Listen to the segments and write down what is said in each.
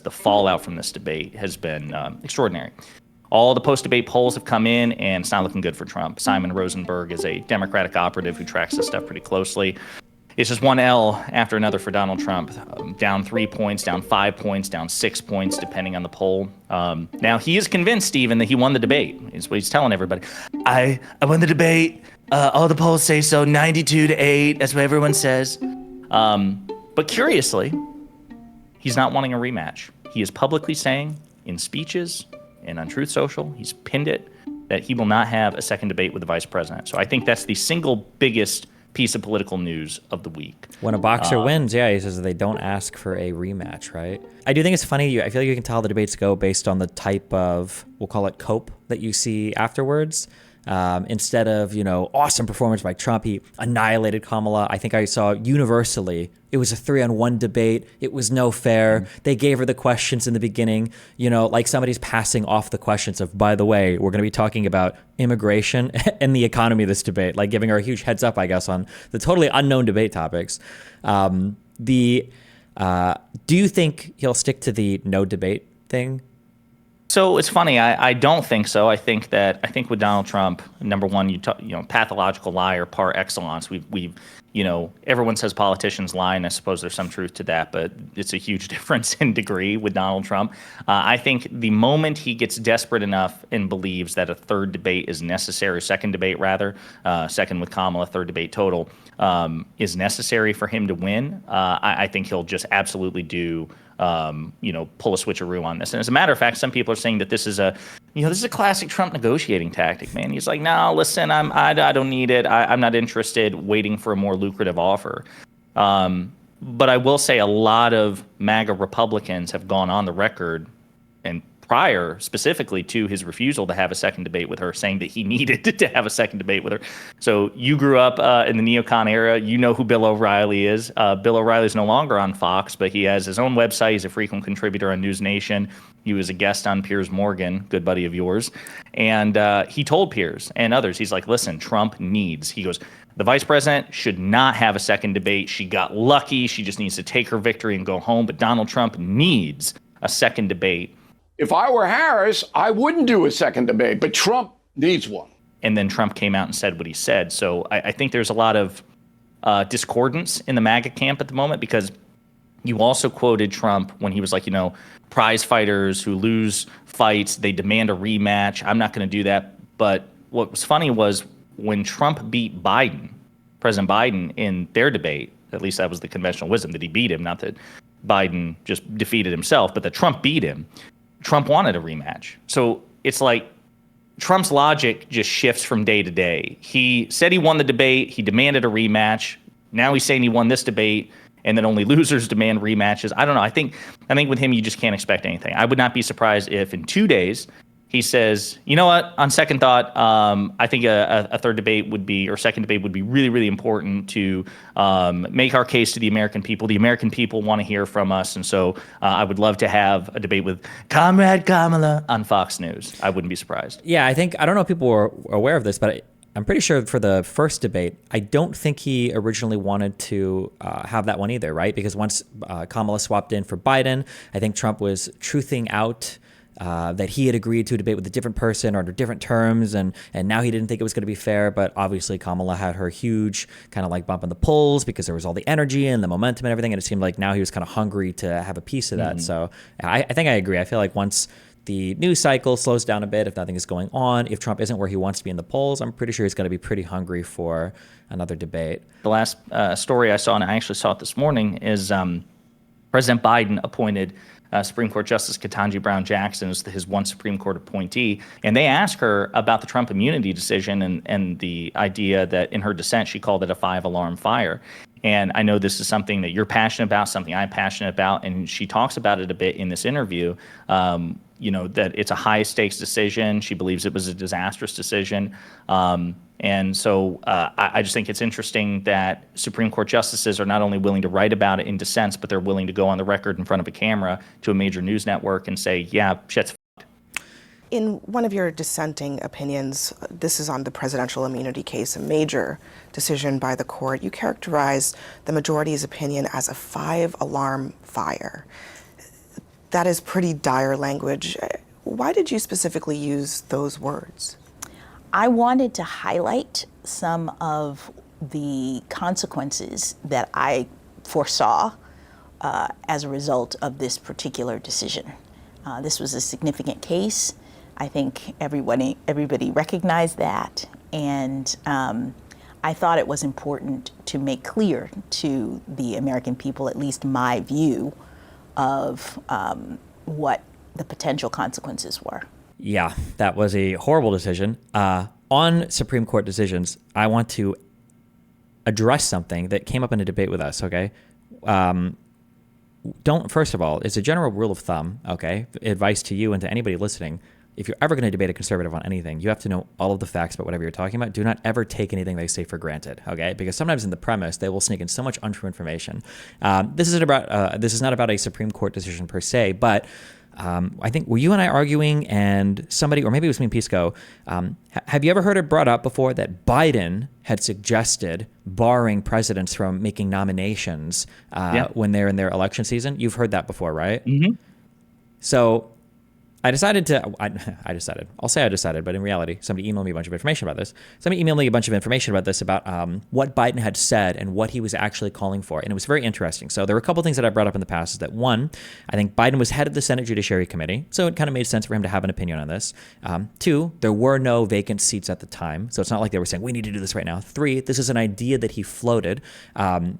The fallout from this debate has been extraordinary. All the post-debate polls have come in, and it's not looking good for Trump. Simon Rosenberg is a Democratic operative who tracks this stuff pretty closely. It's just one L after another for Donald Trump. Down 3 points, down 5 points, down 6 points, depending on the poll. Now, he is convinced, Stephen, that he won the debate, is what he's telling everybody. I won the debate. All the polls say so, 92-8. That's what everyone says. But curiously, he's not wanting a rematch. He is publicly saying in speeches and on Truth Social, he's pinned it, that he will not have a second debate with the vice president. So I think that's the single biggest piece of political news of the week. When a boxer wins, yeah, he says they don't ask for a rematch, right? I do think it's funny. I feel like you can tell how the debates go based on the type of, we'll call it cope, that you see afterwards. Instead of, awesome performance by Trump, he annihilated Kamala. I think I saw universally it was a 3-on-1 debate. It was no fair. They gave her the questions in the beginning, like somebody's passing off the questions of, by the way, we're going to be talking about immigration and the economy this debate, like giving her a huge heads up, I guess, on the totally unknown debate topics. Do you think he'll stick to the no debate thing? So it's funny. I don't think so. I think with Donald Trump, number one, pathological liar par excellence. We've everyone says politicians lie, and I suppose there's some truth to that, but it's a huge difference in degree with Donald Trump. I think the moment he gets desperate enough and believes that a third debate is necessary, second debate rather, second with Kamala, third debate total, is necessary for him to win, I think he'll just absolutely do. Pull a switcheroo on this. And as a matter of fact, some people are saying that this is a classic Trump negotiating tactic, man. He's like, no, listen, I don't need it. I'm not interested, waiting for a more lucrative offer. But I will say a lot of MAGA Republicans have gone on the record, and prior specifically to his refusal to have a second debate with her, saying that he needed to have a second debate with her. So you grew up in the neocon era. You know who Bill O'Reilly is. Bill O'Reilly is no longer on Fox, but he has his own website. He's a frequent contributor on News Nation. He was a guest on Piers Morgan, good buddy of yours. And he told Piers and others, he's like, listen, he goes, the vice president should not have a second debate. She got lucky. She just needs to take her victory and go home. But Donald Trump needs a second debate. If I were Harris, I wouldn't do a second debate, but Trump needs one. And then Trump came out and said what he said. So I think there's a lot of discordance in the MAGA camp at the moment, because you also quoted Trump when he was like, prize fighters who lose fights, they demand a rematch. I'm not going to do that. But what was funny was when Trump beat President Biden in their debate, at least that was the conventional wisdom, that he beat him, not that Biden just defeated himself, but that Trump beat him. Trump wanted a rematch. So it's like Trump's logic just shifts from day to day. He said he won the debate. He demanded a rematch. Now he's saying he won this debate, and then only losers demand rematches. I don't know. I think with him, you just can't expect anything. I would not be surprised if in 2 days he says, you know what, on second thought, I think a third debate would be, or second debate would be really, really important to make our case to the American people. The American people want to hear from us. And so I would love to have a debate with Comrade Kamala on Fox News. I wouldn't be surprised. Yeah, I don't know if people were aware of this, but I'm pretty sure for the first debate, I don't think he originally wanted to have that one either, right? Because once Kamala swapped in for Biden, I think Trump was truthing out that he had agreed to a debate with a different person or under different terms, and now he didn't think it was going to be fair. But obviously Kamala had her huge kind of like bump in the polls because there was all the energy and the momentum and everything, and it seemed like now he was kind of hungry to have a piece of that. Mm-hmm. So I think I agree. I feel like once the news cycle slows down a bit, if nothing is going on, if Trump isn't where he wants to be in the polls, I'm pretty sure he's going to be pretty hungry for another debate. The last story I saw, and I actually saw it this morning, is President Biden appointed Supreme Court Justice Ketanji Brown Jackson as his one Supreme Court appointee. And they asked her about the Trump immunity decision and the idea that in her dissent, she called it a 5-alarm fire. And I know this is something that you're passionate about, something I'm passionate about. And she talks about it a bit in this interview, that it's a high stakes decision. She believes it was a disastrous decision. And so I just think it's interesting that Supreme Court justices are not only willing to write about it in dissents, but they're willing to go on the record in front of a camera to a major news network and say, yeah, shit's fucked. In one of your dissenting opinions, this is on the presidential immunity case, a major decision by the court, you characterized the majority's opinion as a 5-alarm fire. that is pretty dire language. Why did you specifically use those words? I wanted to highlight some of the consequences that I foresaw as a result of this particular decision. This was a significant case. I think everybody recognized that, and I thought it was important to make clear to the American people, at least my view of what the potential consequences were. Yeah, that was a horrible decision. On Supreme Court decisions, I want to address something that came up in a debate with us, okay? First of all, it's a general rule of thumb, okay? Advice to you and to anybody listening. If you're ever going to debate a conservative on anything, you have to know all of the facts about whatever you're talking about. Do not ever take anything they say for granted, okay? Because sometimes in the premise, they will sneak in so much untrue information. This is not about a Supreme Court decision per se, but I think, were you and I arguing, and somebody, or maybe it was me and Pisco, have you ever heard it brought up before that Biden had suggested barring presidents from making nominations when they're in their election season? You've heard that before, right? Mm-hmm. So I decided, but in reality, somebody emailed me a bunch of information about this. About what Biden had said and what he was actually calling for. And it was very interesting. So there were a couple things that I brought up in the past. Is that one, I think Biden was head of the Senate Judiciary Committee, so it kind of made sense for him to have an opinion on this. Two, there were no vacant seats at the time, so it's not like they were saying, we need to do this right now. Three, this is an idea that he floated,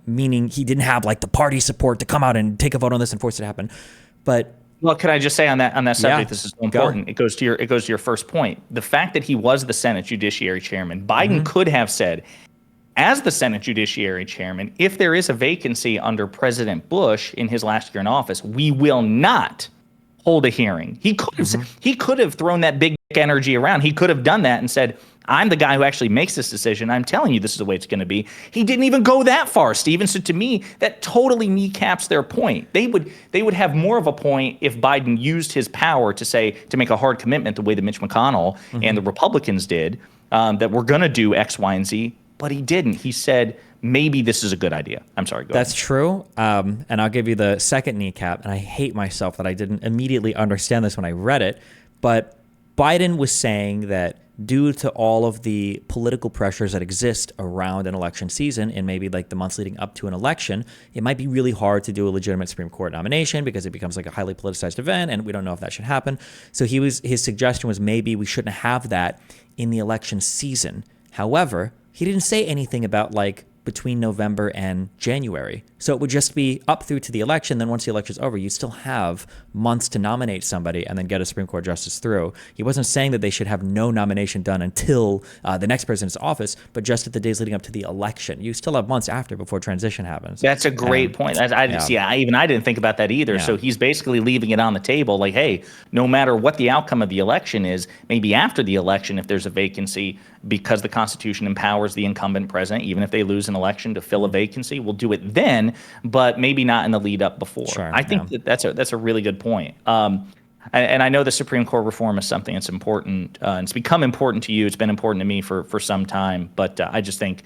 meaning he didn't have like the party support to come out and take a vote on this and force it to happen. But well, can I just say on that subject, Yeah, this is so important. It goes to your first point. The fact that he was the Senate Judiciary Chairman, Biden could have said, as the Senate Judiciary Chairman, if there is a vacancy under President Bush in his last year in office, we will not hold a hearing. He could have thrown that big energy around. He could have done that and said, I'm the guy who actually makes this decision. I'm telling you this is the way it's going to be. He didn't even go that far, Stephen. So to me, that totally kneecaps their point. They would have more of a point if Biden used his power to make a hard commitment the way that Mitch McConnell and the Republicans did, that we're going to do X, Y, and Z. But he didn't. He said, maybe this is a good idea. I'm sorry. Go That's ahead. true. And I'll give you the second kneecap. And I hate myself that I didn't immediately understand this when I read it. But Biden was saying that due to all of the political pressures that exist around an election season and maybe like the months leading up to an election, it might be really hard to do a legitimate Supreme Court nomination because it becomes like a highly politicized event, and we don't know if that should happen. So his suggestion was maybe we shouldn't have that in the election season. However, he didn't say anything about like between November and January. So it would just be up through to the election. Then once the election's over, you still have months to nominate somebody and then get a Supreme Court justice through. He wasn't saying that they should have no nomination done until the next president's office, but just at the days leading up to the election. You still have months after before transition happens. That's a great point. I didn't think about that either. Yeah. So he's basically leaving it on the table like, hey, no matter what the outcome of the election is, maybe after the election, if there's a vacancy, because the Constitution empowers the incumbent president, even if they lose an election, to fill a vacancy, we'll do it then, but maybe not in the lead up before. Sure, I think that's a really good point. And I know the Supreme Court reform is something that's important. And it's become important to you. It's been important to me for some time. But I think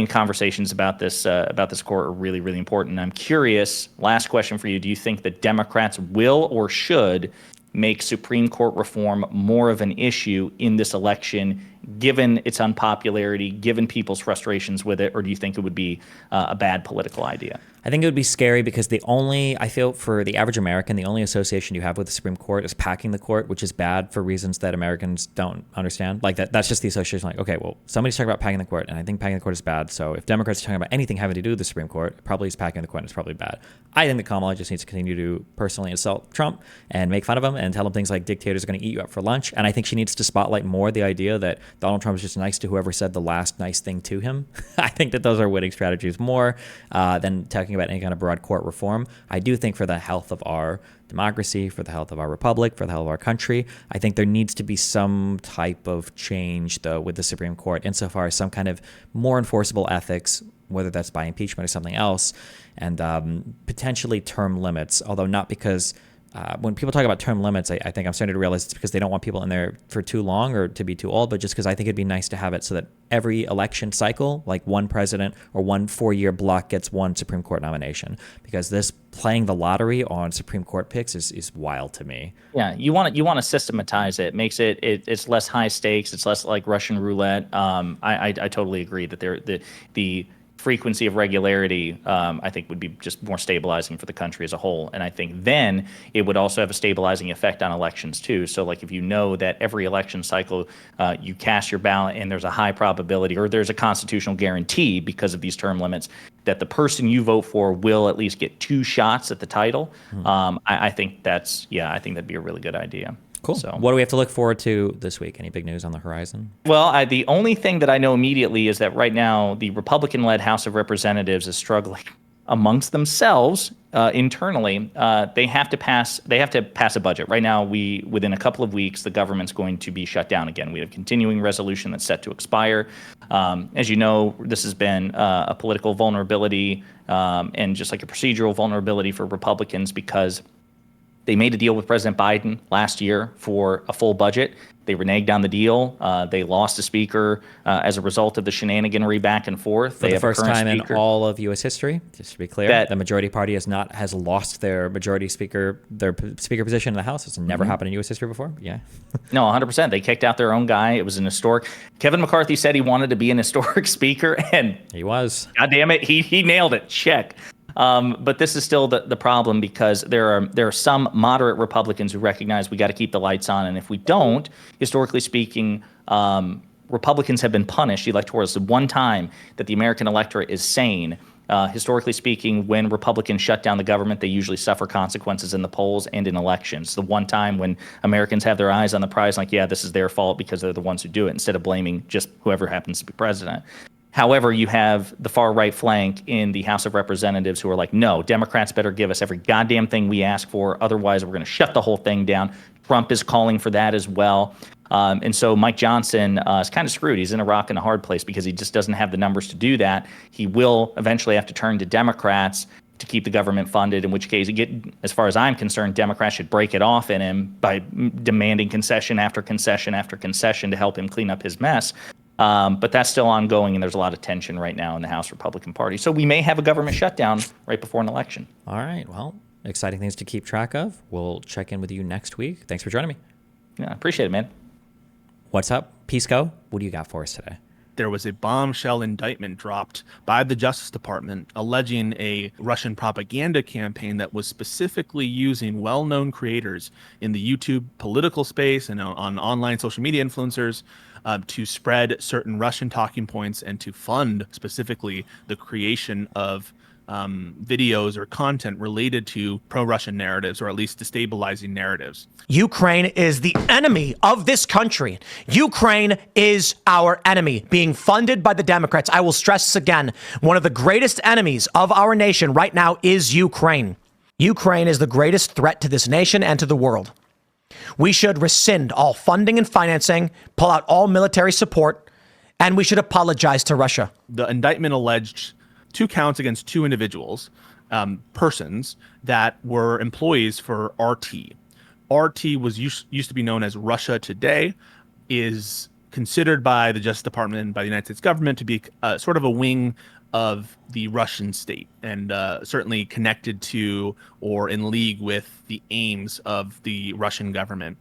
conversations about this court are really, really important. And I'm curious, last question for you. Do you think that Democrats will or should make Supreme Court reform more of an issue in this election, given its unpopularity, given people's frustrations with it, or do you think it would be a bad political idea? I think it would be scary because I feel for the average American, the only association you have with the Supreme Court is packing the court, which is bad for reasons that Americans don't understand. Like that's just the association. Like, okay, well, somebody's talking about packing the court, and I think packing the court is bad. So if Democrats are talking about anything having to do with the Supreme Court, it probably is packing the court, and it's probably bad. I think that Kamala just needs to continue to personally insult Trump and make fun of him and tell him things like dictators are going to eat you up for lunch. And I think she needs to spotlight more the idea that Donald Trump is just nice to whoever said the last nice thing to him. I think that those are winning strategies more than talking about any kind of broad court reform. I do think for the health of our democracy, for the health of our republic, for the health of our country, I think there needs to be some type of change, though, with the Supreme Court insofar as some kind of more enforceable ethics, whether that's by impeachment or something else, and potentially term limits, although not because when people talk about term limits, I think I'm starting to realize it's because they don't want people in there for too long or to be too old, but just because I think it'd be nice to have it so that every election cycle, like one president or one 4-year block gets one Supreme Court nomination. Because this playing the lottery on Supreme Court picks is wild to me. Yeah, you want to systematize it. Makes it's less high stakes. It's less like Russian roulette. I totally agree that the frequency of regularity, I think, would be just more stabilizing for the country as a whole. And I think then it would also have a stabilizing effect on elections too. So like if you know that every election cycle you cast your ballot and there's a high probability or there's a constitutional guarantee because of these term limits that the person you vote for will at least get 2 shots at the title, I think I think that'd be a really good idea. Cool. So, what do we have to look forward to this week? Any big news on the horizon? Well, the only thing that I know immediately is that right now the Republican-led House of Representatives is struggling amongst themselves internally. They have to pass a budget. Right now, within a couple of weeks, the government's going to be shut down again. We have a continuing resolution that's set to expire. As you know, this has been a political vulnerability and just like a procedural vulnerability for Republicans because they made a deal with President Biden last year for a full budget. They reneged on the deal. They lost a speaker as a result of the shenaniganery back and forth. For the first time in all of U.S. history, just to be clear, the majority party has lost their majority speaker, their speaker position in the House. It's never happened in U.S. history before. Yeah. No, 100%. They kicked out their own guy. It was an historic. Kevin McCarthy said he wanted to be an historic speaker, and he was. God damn it, he nailed it. Check. But this is still the problem because there are some moderate Republicans who recognize we got to keep the lights on, and if we don't, historically speaking, Republicans have been punished electorally. The one time that the American electorate is sane, historically speaking, when Republicans shut down the government, they usually suffer consequences in the polls and in elections. The one time when Americans have their eyes on the prize, like, yeah, this is their fault because they're the ones who do it, instead of blaming just whoever happens to be president. However, you have the far right flank in the House of Representatives who are like, no, Democrats better give us every goddamn thing we ask for. Otherwise, we're going to shut the whole thing down. Trump is calling for that as well. And so Mike Johnson is kind of screwed. He's in a rock and a hard place because he just doesn't have the numbers to do that. He will eventually have to turn to Democrats to keep the government funded, in which case, as far as I'm concerned, Democrats should break it off in him by demanding concession after concession after concession to help him clean up his mess. But that's still ongoing, and there's a lot of tension right now in the House Republican Party. So we may have a government shutdown right before an election. All right. Well, exciting things to keep track of. We'll check in with you next week. Thanks for joining me. Yeah, I appreciate it, man. What's up, Pisco? What do you got for us today? There was a bombshell indictment dropped by the Justice Department alleging a Russian propaganda campaign that was specifically using well-known creators in the YouTube political space and on online social media influencers to spread certain Russian talking points and to fund specifically the creation of videos or content related to pro-Russian narratives, or at least destabilizing narratives. Ukraine is the enemy of this country. Ukraine is our enemy, being funded by the Democrats. I will stress this again. One of the greatest enemies of our nation right now is Ukraine. Ukraine is the greatest threat to this nation and to the world. We should rescind all funding and financing, pull out all military support, and we should apologize to Russia. The indictment alleged 2 counts against 2 individuals, persons that were employees for RT. RT was used to be known as Russia Today, is considered by the Justice Department and by the United States government to be sort of a wing of the Russian state, and certainly connected to or in league with the aims of the Russian government.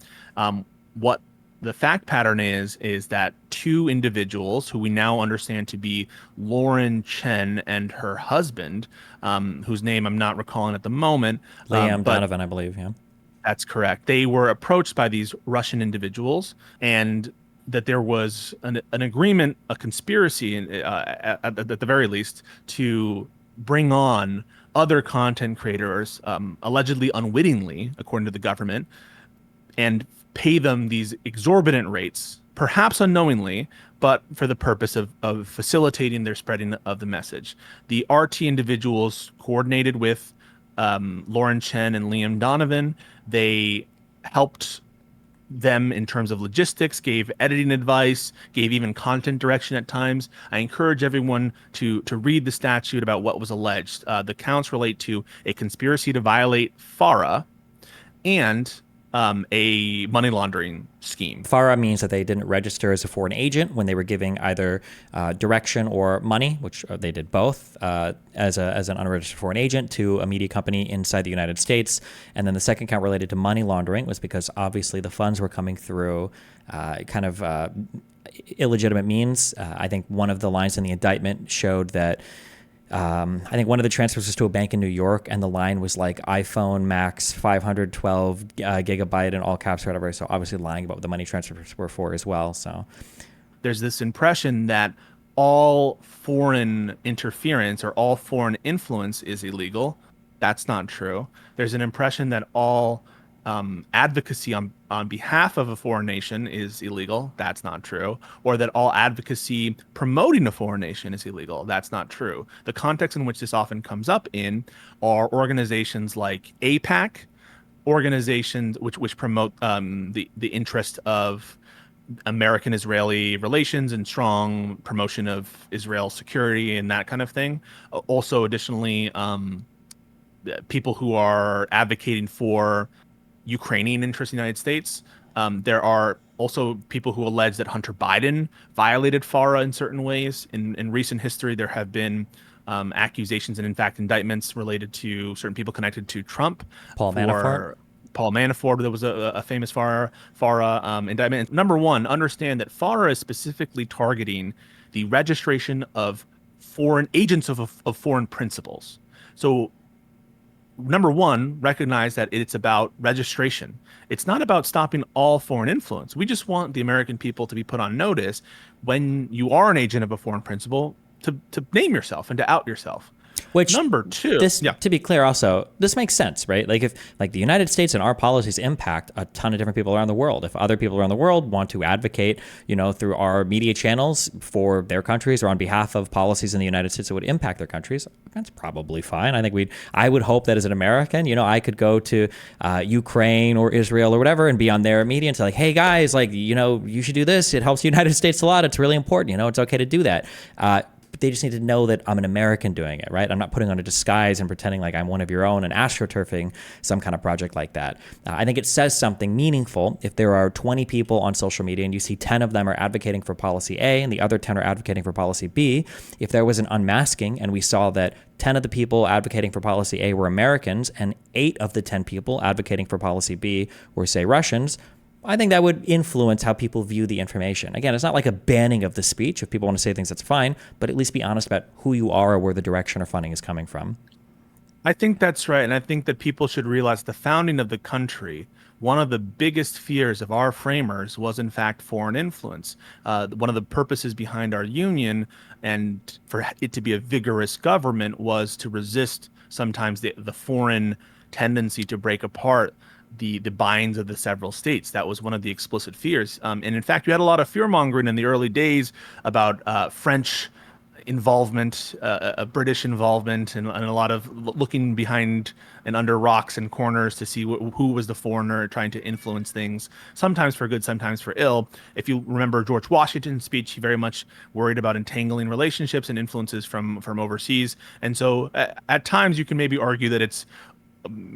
What the fact pattern is that 2 individuals who we now understand to be Lauren Chen and her husband, whose name I'm not recalling at the moment. Liam Donovan, I believe, yeah. That's correct. They were approached by these Russian individuals, and that there was an agreement, a conspiracy, at the very least, to bring on other content creators, allegedly unwittingly, according to the government, and pay them these exorbitant rates, perhaps unknowingly, but for the purpose of facilitating their spreading of the message. The RT individuals coordinated with Lauren Chen and Liam Donovan. They helped them in terms of logistics, gave editing advice, gave even content direction at times. I encourage everyone to read the statute about what was alleged. The counts relate to a conspiracy to violate FARA and a money laundering scheme. FARA means that they didn't register as a foreign agent when they were giving either direction or money, which they did both, as an unregistered foreign agent to a media company inside the United States. And then the second count related to money laundering was because obviously the funds were coming through illegitimate means. I think one of the lines in the indictment showed that I think one of the transfers was to a bank in New York, and the line was like iPhone Max 512 gigabyte in all caps or whatever. So obviously lying about what the money transfers were for as well. So there's this impression that all foreign interference or all foreign influence is illegal. That's not true. There's an impression that all advocacy on behalf of a foreign nation is illegal. That's not true. Or that all advocacy promoting a foreign nation is illegal. That's not true. The context in which this often comes up in are organizations like AIPAC, organizations which promote the interest of American-Israeli relations and strong promotion of Israel's security and that kind of thing. Also, additionally, people who are advocating for Ukrainian interests in the United States. There are also people who allege that Hunter Biden violated FARA in certain ways. In recent history, there have been accusations and, in fact, indictments related to certain people connected to Trump. Paul Manafort, there was a famous FARA indictment. Number one, understand that FARA is specifically targeting the registration of foreign agents of foreign principals. So number one, recognize that it's about registration. It's not about stopping all foreign influence. We just want the American people to be put on notice when you are an agent of a foreign principal to name yourself and to out yourself. Which, number two, to be clear, also, this makes sense, right? Like if the United States and our policies impact a ton of different people around the world. If other people around the world want to advocate, through our media channels for their countries or on behalf of policies in the United States that would impact their countries, that's probably fine. I think I would hope that as an American, I could go to Ukraine or Israel or whatever and be on their media and say, like, hey guys, you should do this. It helps the United States a lot. It's really important. It's okay to do that. But they just need to know that I'm an American doing it, right? I'm not putting on a disguise and pretending like I'm one of your own and astroturfing some kind of project like that. I think it says something meaningful if there are 20 people on social media and you see 10 of them are advocating for policy A and the other 10 are advocating for policy B. If there was an unmasking and we saw that 10 of the people advocating for policy A were Americans and 8 of the 10 people advocating for policy B were, say, Russians, I think that would influence how people view the information. Again, it's not like a banning of the speech. If people want to say things, that's fine, but at least be honest about who you are or where the direction or funding is coming from. I think that's right. And I think that people should realize the founding of the country, one of the biggest fears of our framers was, in fact, foreign influence. One of the purposes behind our union and for it to be a vigorous government was to resist sometimes the foreign tendency to break apart the binds of the several states. That was one of the explicit fears. And in fact, you had a lot of fear mongering in the early days about French involvement, British involvement, and a lot of looking behind and under rocks and corners to see who was the foreigner trying to influence things, sometimes for good, sometimes for ill. If you remember George Washington's speech, he very much worried about entangling relationships and influences from overseas. And so at times you can maybe argue that it's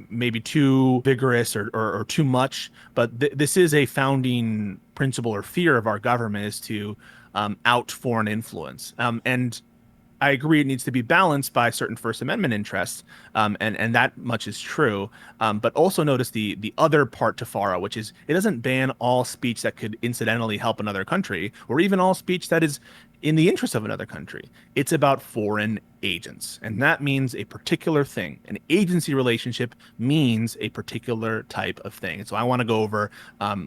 maybe too vigorous or too much, but this is a founding principle or fear of our government, is to out foreign influence. And I agree it needs to be balanced by certain First Amendment interests, and that much is true. But also notice the other part to FARA, which is it doesn't ban all speech that could incidentally help another country, or even all speech that is in the interest of another country. It's about foreign agents, and that means a particular thing. An agency relationship means a particular type of thing. And so I want to go over,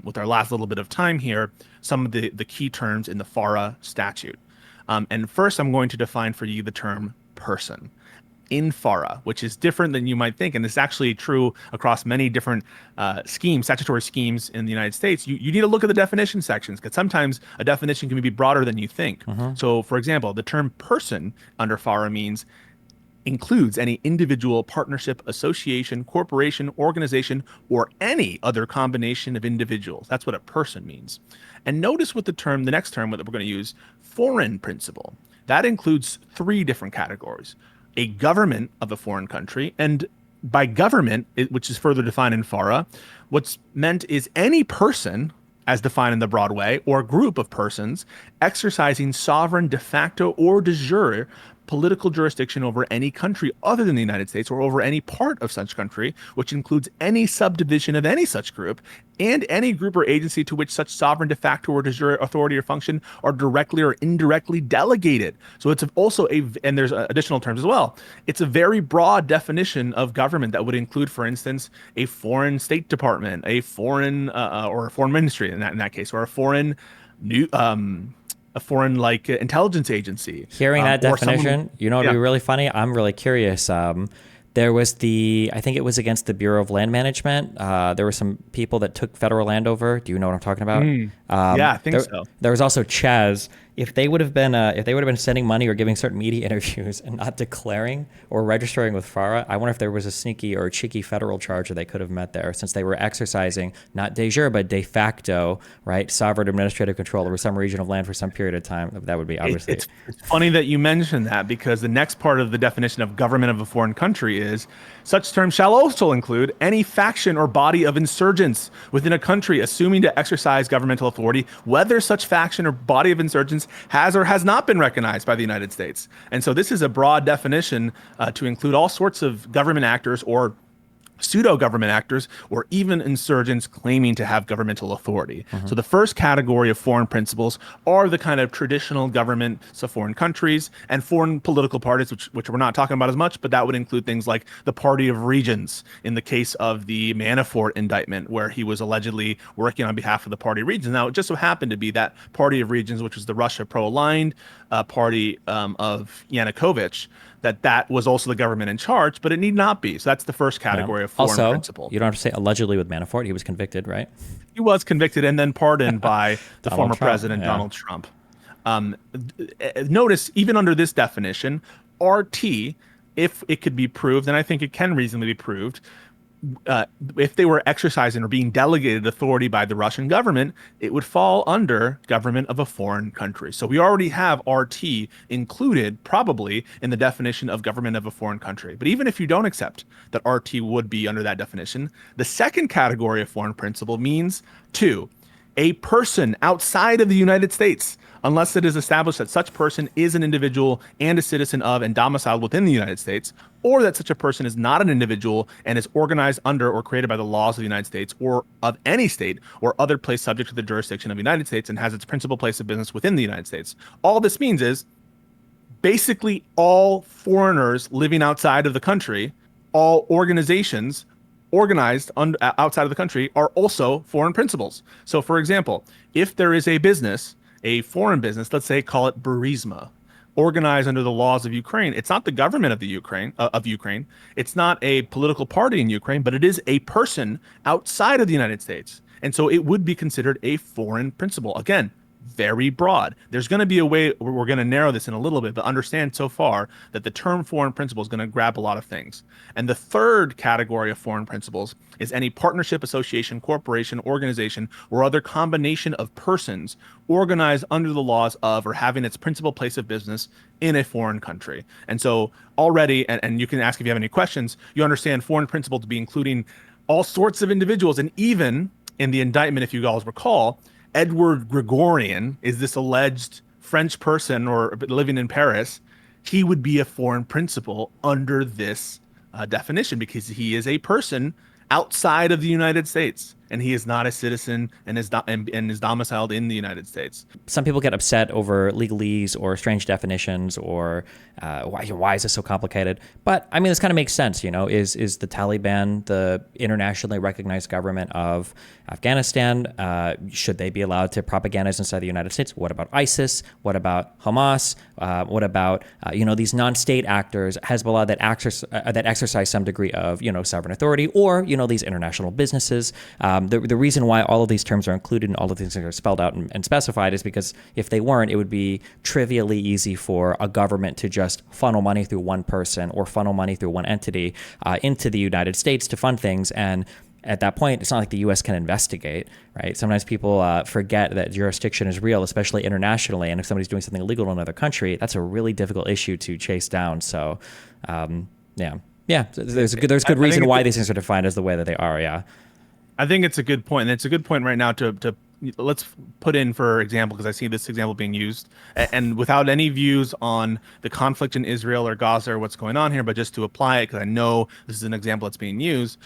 with our last little bit of time here, some of the key terms in the FARA statute. And first, I'm going to define for you the term person in FARA, which is different than you might think. And it's actually true across many different statutory schemes in the United States. You need to look at the definition sections, because sometimes a definition can be broader than you think. So, for example, the term person under FARA includes any individual, partnership, association, corporation, organization, or any other combination of individuals. That's what a person means. And notice what the next term that we're going to use, foreign principal. That includes 3 different categories: a government of a foreign country, and by government, which is further defined in FARA, what's meant is any person, as defined in the broad way, or group of persons exercising sovereign de facto or de jure political jurisdiction over any country other than the United States or over any part of such country, which includes any subdivision of any such group and any group or agency to which such sovereign de facto or de jure authority or function are directly or indirectly delegated. So it's also and there's additional terms as well. It's a very broad definition of government that would include, for instance, a foreign State Department, a foreign or a foreign ministry in that case, or a foreign like intelligence agency. Hearing that definition, you know, it'd be really funny. I'm really curious. There was I think it was against the Bureau of Land Management. There were some people that took federal land over. Do you know what I'm talking about? Yeah, I think so. There was also Chaz. If they would have been sending money or giving certain media interviews and not declaring or registering with FARA, I wonder if there was a sneaky or cheeky federal charge that they could have met there, since they were exercising not de jure but de facto, right, sovereign administrative control over some region of land for some period of time. That would be obviously. It's funny that you mentioned that, because the next part of the definition of government of a foreign country is such terms shall also include any faction or body of insurgents within a country assuming to exercise governmental authority, whether such faction or body of insurgents has or has not been recognized by the United States. And so this is a broad definition to include all sorts of government actors or pseudo-government actors or even insurgents claiming to have governmental authority. So the first category of foreign principles are the kind of traditional governments of foreign countries and foreign political parties, which we're not talking about as much, but that would include things like the Party of Regions in the case of the Manafort indictment, where he was allegedly working on behalf of the Party of Regions. Now, it just so happened to be that Party of Regions, which was the Russia pro-aligned party of Yanukovych, that was also the government in charge, but it need not be. So that's the first category of foreign principle. You don't have to say allegedly with Manafort. He was convicted, right? He was convicted and then pardoned by the former president, Donald Trump. Notice, even under this definition, RT, if it could be proved, and I think it can reasonably be proved, if they were exercising or being delegated authority by the Russian government, it would fall under government of a foreign country. So we already have RT included probably in the definition of government of a foreign country. But even if you don't accept that RT would be under that definition, the second category of foreign principle means a person outside of the United States, unless it is established that such person is an individual and a citizen of and domiciled within the United States, or that such a person is not an individual and is organized under or created by the laws of the United States or of any state or other place subject to the jurisdiction of the United States and has its principal place of business within the United States. All this means is basically all foreigners living outside of the country, all organizations organized outside of the country, are also foreign principles. So, for example, if there is a business, a foreign business, let's say call it Burisma, organized under the laws of Ukraine, it's not the government of the Ukraine. It's not a political party in Ukraine, but it is a person outside of the United States, and so it would be considered a foreign principle. Again, very broad. There's going to be a way where we're going to narrow this in a little bit, but understand so far that the term foreign principle is going to grab a lot of things. And the third category of foreign principles is any partnership, association, corporation, organization, or other combination of persons organized under the laws of or having its principal place of business in a foreign country. And so already, and you can ask if you have any questions, you understand foreign principle to be including all sorts of individuals. And even in the indictment, if you guys recall, Edward Gregorian is this alleged French person or living in Paris. He would be a foreign principal under this definition because he is a person outside of the United States, and he is not a citizen and is domiciled in the United States. Some people get upset over legalese or strange definitions or why is this so complicated? But I mean, this kind of makes sense, you know. Is the Taliban the internationally recognized government of Afghanistan? Should they be allowed to propagandize inside the United States? What about ISIS? What about Hamas? What about these non-state actors, Hezbollah, that exercise some degree of sovereign authority, or these international businesses? The reason why all of these terms are included and all of these things are spelled out and specified is because if they weren't, it would be trivially easy for a government to just funnel money through one person or funnel money through one entity into the United States to fund things. And at that point, it's not like the U.S. can investigate, right? Sometimes people forget that jurisdiction is real, especially internationally. And if somebody's doing something illegal in another country, that's a really difficult issue to chase down. So, yeah. Yeah, there's good I reason think why these things are defined as the way that they are. Yeah. I think it's a good point, and it's a good point right now to let's put in, for example, because I see this example being used, and without any views on the conflict in Israel or Gaza or what's going on here, but just to apply it, because I know this is an example that's being used.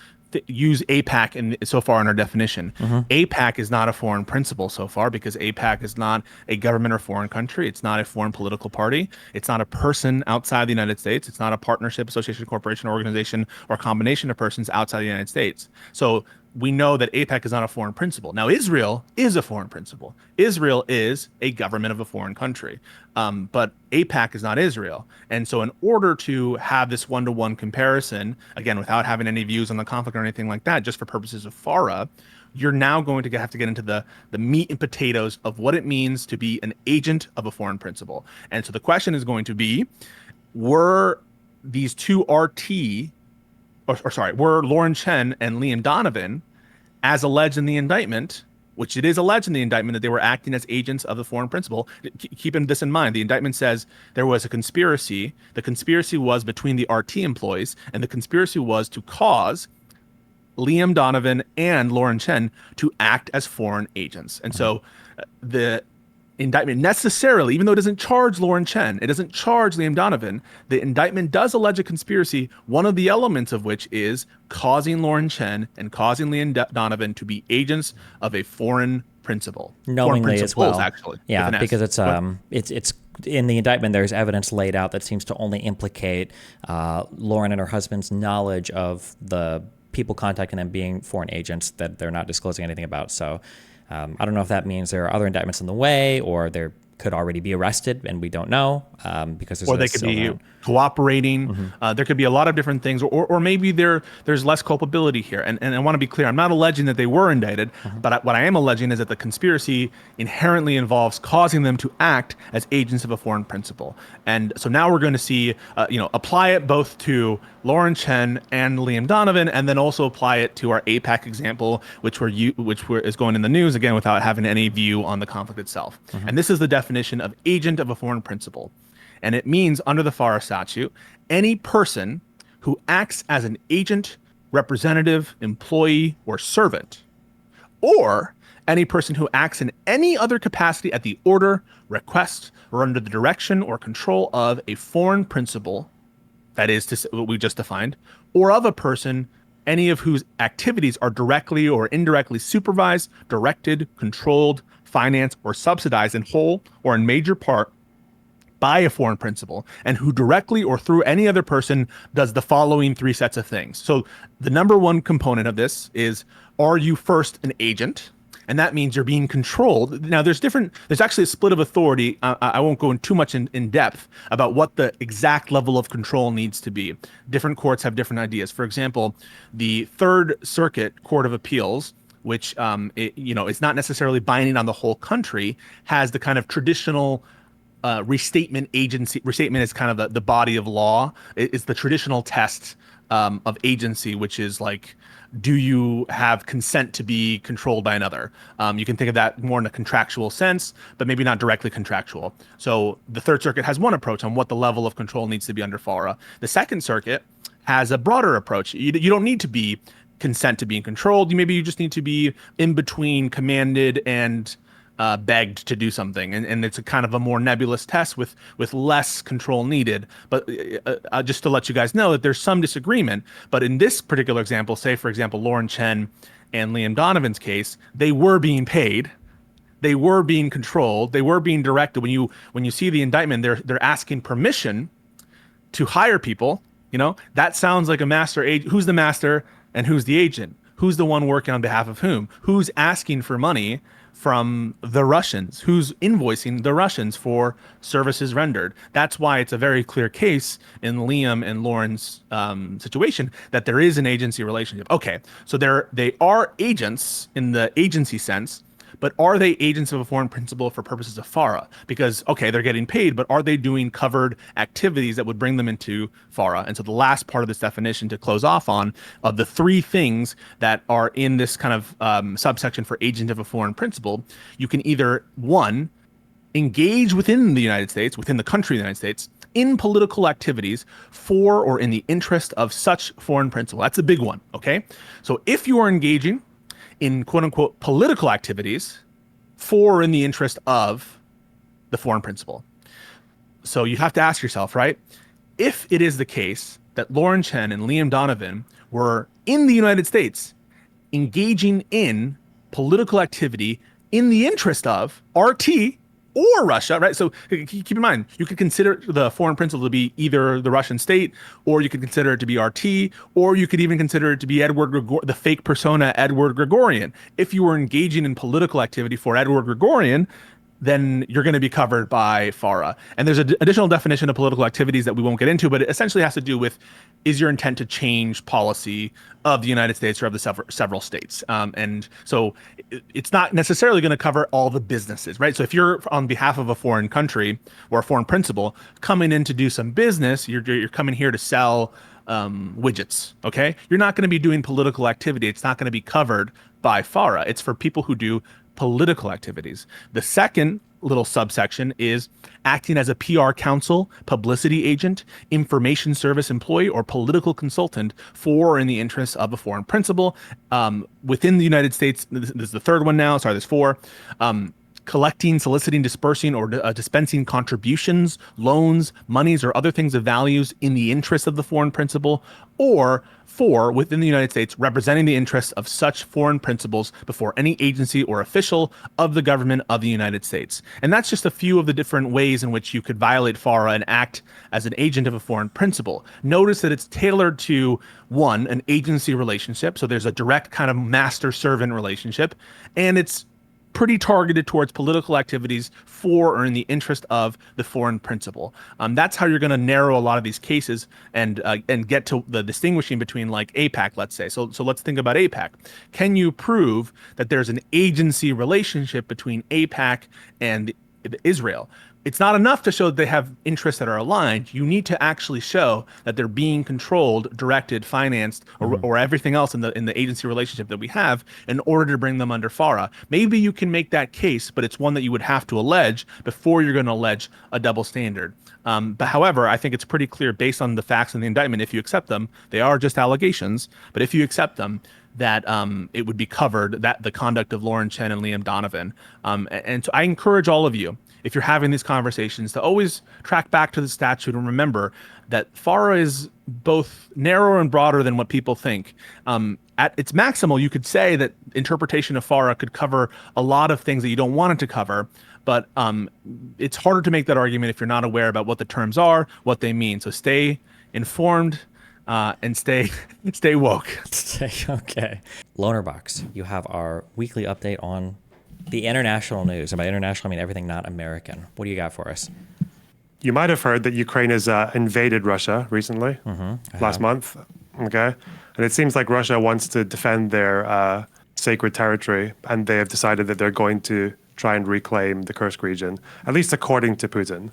Use APAC so far in our definition. APAC is not a foreign principle so far, because APAC is not a government or foreign country. It's not a foreign political party. It's not a person outside the United States. It's not a partnership, association, corporation, organization, or combination of persons outside the United States. So we know that APAC is not a foreign principle. Now, Israel is a foreign principle. Israel is a government of a foreign country, but APAC is not Israel. And so in order to have this one-to-one comparison, again, without having any views on the conflict or anything like that, just for purposes of FARA, you're now going to have to get into the meat and potatoes of what it means to be an agent of a foreign principle. And so the question is going to be, were these two were Lauren Chen and Liam Donovan, as alleged in the indictment, which it is alleged in the indictment that they were acting as agents of the foreign principle. Keeping this in mind, the indictment says there was a conspiracy. The conspiracy was between the RT employees, and the conspiracy was to cause Liam Donovan and Lauren Chen to act as foreign agents. And so the indictment necessarily, even though it doesn't charge Lauren Chen, it doesn't charge Liam Donovan, the indictment does allege a conspiracy, one of the elements of which is causing Lauren Chen and causing Liam Donovan to be agents of a foreign principle. Knowingly as well. Actually. Yeah, because it's in the indictment, there's evidence laid out that seems to only implicate Lauren and her husband's knowledge of the people contacting them being foreign agents that they're not disclosing anything about. So I don't know if that means there are other indictments in the way, or they could already be arrested and we don't know, because there's or they could be cooperating. There could be a lot of different things, or maybe there's less culpability here. And I want to be clear, I'm not alleging that they were indicted, but what I am alleging is that the conspiracy inherently involves causing them to act as agents of a foreign principle. And so now we're going to see, apply it both to Lauren Chen and Liam Donovan, and then also apply it to our APAC example, which is going in the news again without having any view on the conflict itself. And this is the definition of agent of a foreign principle. And it means, under the FARA statute, any person who acts as an agent, representative, employee, or servant, or any person who acts in any other capacity at the order, request, or under the direction or control of a foreign principle, that is what we just defined, or of a person, any of whose activities are directly or indirectly supervised, directed, controlled, financed, or subsidized in whole or in major part by a foreign principle, and who directly or through any other person does the following three sets of things. So the number one component of this is, are you first an agent? And that means you're being controlled. Now, there's actually a split of authority. I won't go in too much in depth about what the exact level of control needs to be. Different courts have different ideas. For example, the Third Circuit Court of Appeals, which is not necessarily binding on the whole country, has the kind of traditional restatement agency. Restatement is kind of the body of law. It's the traditional test of agency, which is like, do you have consent to be controlled by another? You can think of that more in a contractual sense, but maybe not directly contractual. So the Third Circuit has one approach on what the level of control needs to be under FARA. The Second Circuit has a broader approach. You don't need to be consent to being controlled. Maybe you just need to be in between commanded and begged to do something, and it's a kind of a more nebulous test with less control needed. But just to let you guys know that there's some disagreement. But in this particular example, say for example Lauren Chen and Liam Donovan's case, they were being paid, they were being controlled, they were being directed. When you see the indictment, they're asking permission to hire people. That sounds like a master agent. Who's the master and who's the agent? Who's the one working on behalf of whom? Who's asking for money from the Russians? Who's invoicing the Russians for services rendered? That's why it's a very clear case in Liam and Lauren's situation that there is an agency relationship. Okay, so they are agents in the agency sense, but are they agents of a foreign principle for purposes of FARA? Because, okay, they're getting paid, but are they doing covered activities that would bring them into FARA? And so the last part of this definition to close off on, of the three things that are in this kind of subsection for agent of a foreign principle, you can either, one, engage within the United States, within the country of the United States, in political activities for or in the interest of such foreign principal. That's a big one, okay? So if you are engaging in quote unquote political activities for or in the interest of the foreign principal. So you have to ask yourself, right? If it is the case that Lauren Chen and Liam Donovan were in the United States engaging in political activity in the interest of RT or Russia, right? So keep in mind, you could consider the foreign principal to be either the Russian state, or you could consider it to be RT, or you could even consider it to be the fake persona Edward Gregorian. If you were engaging in political activity for Edward Gregorian, then you're going to be covered by FARA. And there's an additional definition of political activities that we won't get into, but it essentially has to do with, is your intent to change policy of the United States or of the several states? And so it's not necessarily going to cover all the businesses, right? So if you're on behalf of a foreign country or a foreign principal coming in to do some business, you're coming here to sell widgets, okay? You're not going to be doing political activity. It's not going to be covered by FARA. It's for people who do political activities. The second little subsection is acting as a PR counsel, publicity agent, information service employee, or political consultant for or in the interests of a foreign principal within the United States. This is the third one now. Sorry, there's four. Collecting, soliciting, dispersing, or dispensing contributions, loans, monies, or other things of values in the interest of the foreign principal, or for, within the United States, representing the interests of such foreign principals before any agency or official of the government of the United States. And that's just a few of the different ways in which you could violate FARA and act as an agent of a foreign principal. Notice that it's tailored to, one, an agency relationship, so there's a direct kind of master-servant relationship, and it's pretty targeted towards political activities for or in the interest of the foreign principal. That's how you're going to narrow a lot of these cases and get to the distinguishing between like AIPAC, let's say. So let's think about AIPAC. Can you prove that there's an agency relationship between AIPAC and Israel? It's not enough to show that they have interests that are aligned. You need to actually show that they're being controlled, directed, financed, or everything else in the agency relationship that we have in order to bring them under FARA. Maybe you can make that case, but it's one that you would have to allege before you're going to allege a double standard. But however, I think it's pretty clear based on the facts in the indictment, if you accept them, they are just allegations, but if you accept them, that it would be covered, that the conduct of Lauren Chen and Liam Donovan. And so I encourage all of you, if you're having these conversations, to always track back to the statute and remember that FARA is both narrower and broader than what people think. At its maximal, you could say that interpretation of FARA could cover a lot of things that you don't want it to cover, but it's harder to make that argument if you're not aware about what the terms are, what they mean. So stay informed and stay woke. Okay. Lonerbox, you have our weekly update on the international news. And by international, I mean everything not American. What do you got for us? You might have heard that Ukraine has invaded Russia recently, last month. Okay. And it seems like Russia wants to defend their sacred territory, and they have decided that they're going to try and reclaim the Kursk region, at least according to Putin.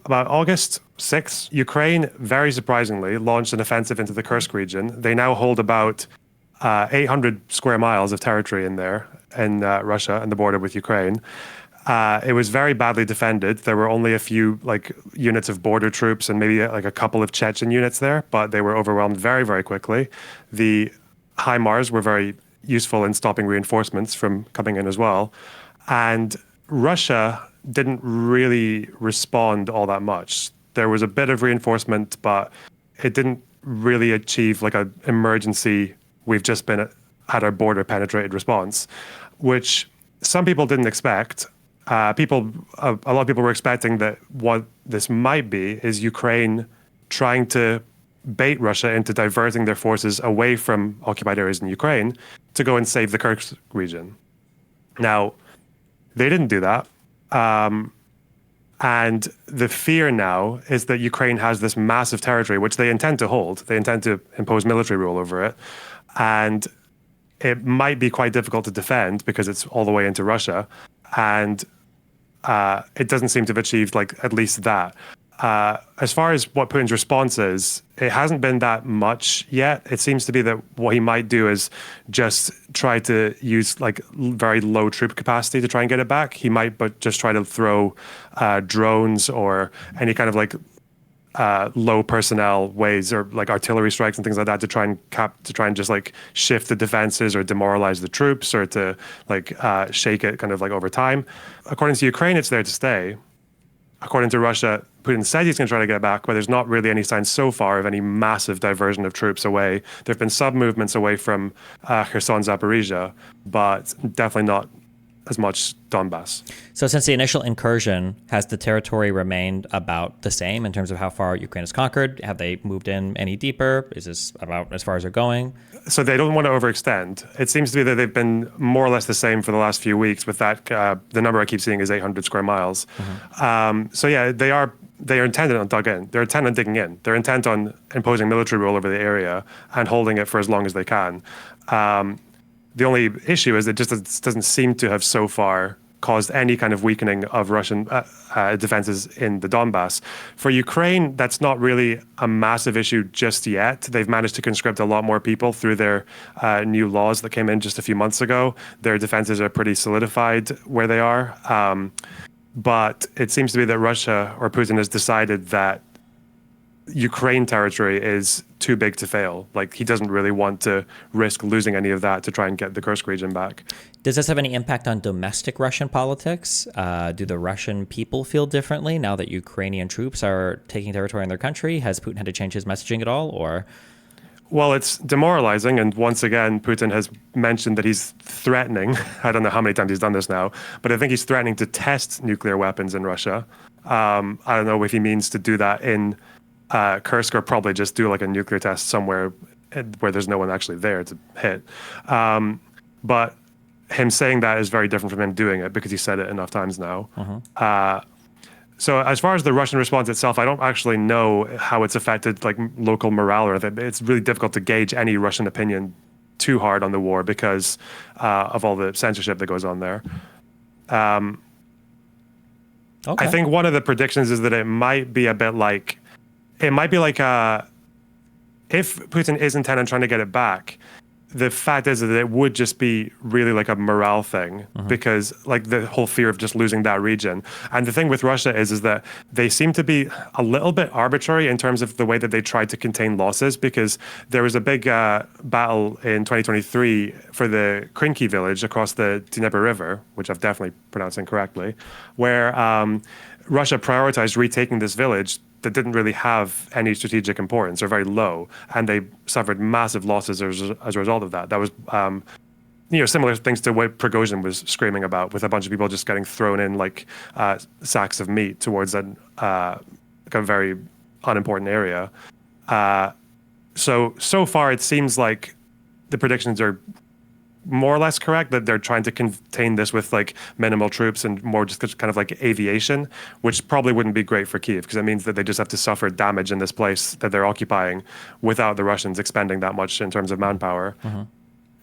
About August 6th, Ukraine, very surprisingly, launched an offensive into the Kursk region. They now hold about 800 square miles of territory in there, in Russia and the border with Ukraine. It was very badly defended. There were only a few units of border troops and maybe a couple of Chechen units there, but they were overwhelmed very, very quickly. The HIMARS were very useful in stopping reinforcements from coming in as well. And Russia didn't really respond all that much. There was a bit of reinforcement, but it didn't really achieve an emergency, we've just been had our border penetrated response, which some people didn't expect. A lot of people were expecting that what this might be is Ukraine trying to bait Russia into diverting their forces away from occupied areas in Ukraine to go and save the Kursk region. Now, they didn't do that. And the fear now is that Ukraine has this massive territory, which they intend to hold. They intend to impose military rule over it. And it might be quite difficult to defend because it's all the way into Russia. And it doesn't seem to have achieved at least that. As far as what Putin's response is, it hasn't been that much yet. It seems to be that what he might do is just try to use very low troop capacity to try and get it back. He might just try to throw drones or any kind of low personnel ways, or like artillery strikes and things like that, to try and just like shift the defenses or demoralize the troops, or to like shake it kind of like over time. According to Ukraine, it's there to stay. According to Russia, Putin said he's going to try to get it back, but there's not really any signs so far of any massive diversion of troops away. There have been some movements away from Kherson, Zaporizhia, but definitely not as much Donbass. So since the initial incursion, has the territory remained about the same in terms of how far Ukraine has conquered? Have they moved in any deeper? Is this about as far as they're going? So they don't want to overextend. It seems to be that they've been more or less the same for the last few weeks, with that the number I keep seeing is 800 square miles. So yeah, they are intent on They're intent on digging in. They're intent on imposing military rule over the area and holding it for as long as they can. The only issue is it just doesn't seem to have so far caused any kind of weakening of Russian defenses in the Donbass. For Ukraine, that's not really a massive issue just yet. They've managed to conscript a lot more people through their new laws that came in just a few months ago. Their defenses are pretty solidified where they are. But it seems to be that Russia, or Putin, has decided that Ukraine territory is too big to fail. Like, he doesn't really want to risk losing any of that to try and get the Kursk region back. Does this have any impact on domestic Russian politics? Do the Russian people feel differently now that Ukrainian troops are taking territory in their country? Has Putin had to change his messaging at all, or? Well, it's demoralizing, and once again, Putin has mentioned that he's threatening, I don't know how many times he's done this now, but I think he's threatening to test nuclear weapons in Russia. I don't know if he means to do that in Kursk, or probably just do like a nuclear test somewhere where there's no one actually there to hit. But him saying that is very different from him doing it, because he said it enough times now. So as far as the Russian response itself, I don't actually know how it's affected like local morale, or that. It's really difficult to gauge any Russian opinion too hard on the war because of all the censorship that goes on there. I think one of the predictions is that it might be a bit like, if Putin is intent on trying to get it back, the fact is that it would just be really like a morale thing, because like the whole fear of just losing that region. And the thing with Russia is that they seem to be a little bit arbitrary in terms of the way that they try to contain losses, because there was a big battle in 2023 for the Krinky village across the Dnieper River, which I've definitely pronounced incorrectly, where Russia prioritized retaking this village that didn't really have any strategic importance, or very low, and they suffered massive losses as a result of that. That was, similar things to what Prigozhin was screaming about, with a bunch of people just getting thrown in like sacks of meat towards a very unimportant area. So far, it seems like the predictions are more or less correct, that they're trying to contain this with like minimal troops and more just kind of like aviation, which probably wouldn't be great for Kyiv, because it means that they just have to suffer damage in this place that they're occupying without the Russians expending that much in terms of manpower.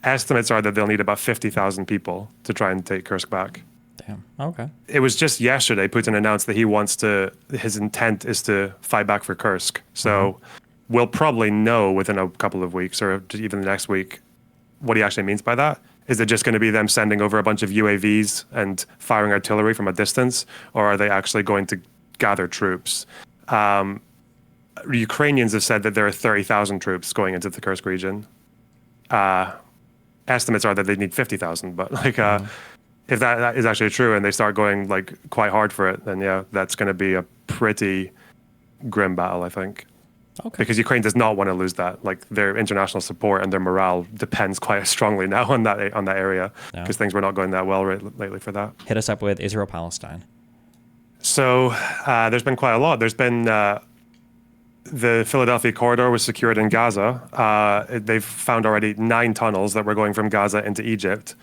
Estimates are that they'll need about 50,000 people to try and take Kursk back. Damn. Okay. It was just yesterday Putin announced that his intent is to fight back for Kursk. So we'll probably know within a couple of weeks, or even the next week, what he actually means by that. Is it just going to be them sending over a bunch of UAVs and firing artillery from a distance, or are they actually going to gather troops? Ukrainians have said that there are 30,000 troops going into the Kursk region. Estimates are that they need 50,000, but like if that is actually true and they start going like quite hard for it, then yeah, that's going to be a pretty grim battle, I think. Okay. Because Ukraine does not want to lose that. Like, their international support and their morale depends quite strongly now on that area, because things were not going that well lately for that. Hit us up with Israel Palestine. So there's been quite a lot. There's been the Philadelphia corridor was secured in Gaza. They've found already 9 tunnels that were going from Gaza into Egypt.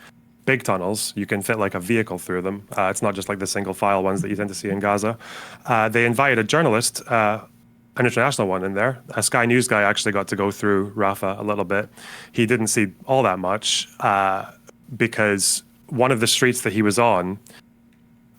Big tunnels. You can fit like a vehicle through them. It's not just like the single file ones that you tend to see in Gaza. They invited a journalist, an international one in there. A Sky News guy actually got to go through Rafah a little bit. He didn't see all that much because one of the streets that he was on,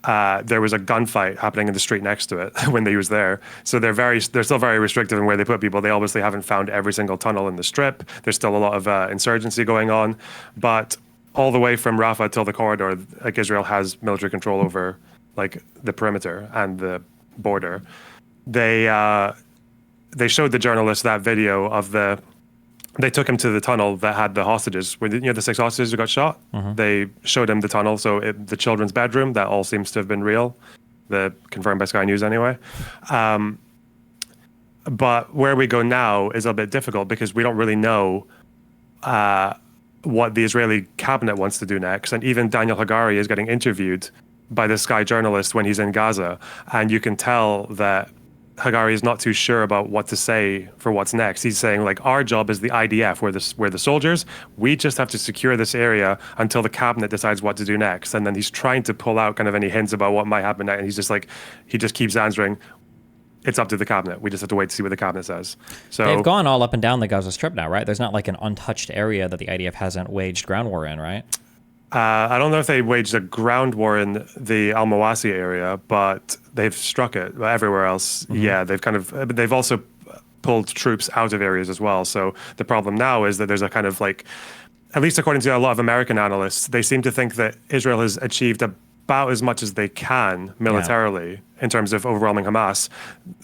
there was a gunfight happening in the street next to it when he was there. So they're still very restrictive in where they put people. They obviously haven't found every single tunnel in the strip. There's still a lot of insurgency going on, but all the way from Rafah till the corridor, like, Israel has military control over like the perimeter and the border. They they showed the journalist that video of they took him to the tunnel that had the hostages, where the 6 hostages who got shot. They showed him the tunnel, so the children's bedroom, that all seems to have been real, confirmed by Sky News anyway. But where we go now is a bit difficult because we don't really know what the Israeli cabinet wants to do next. And even Daniel Hagari is getting interviewed by the Sky journalist when he's in Gaza. And you can tell that Hagari is not too sure about what to say for what's next. He's saying, like, our job is the IDF, we're the soldiers. We just have to secure this area until the cabinet decides what to do next. And then he's trying to pull out kind of any hints about what might happen next. And he's just like, he just keeps answering, it's up to the cabinet. We just have to wait to see what the cabinet says. So they've gone all up and down the Gaza Strip now, right? There's not like an untouched area that the IDF hasn't waged ground war in, right? I don't know if they waged a ground war in the Al Mawasi area, but they've struck it. Everywhere else, yeah, they've also pulled troops out of areas as well. So the problem now is that there's a kind of like, at least according to a lot of American analysts, they seem to think that Israel has achieved about as much as they can militarily in terms of overwhelming Hamas.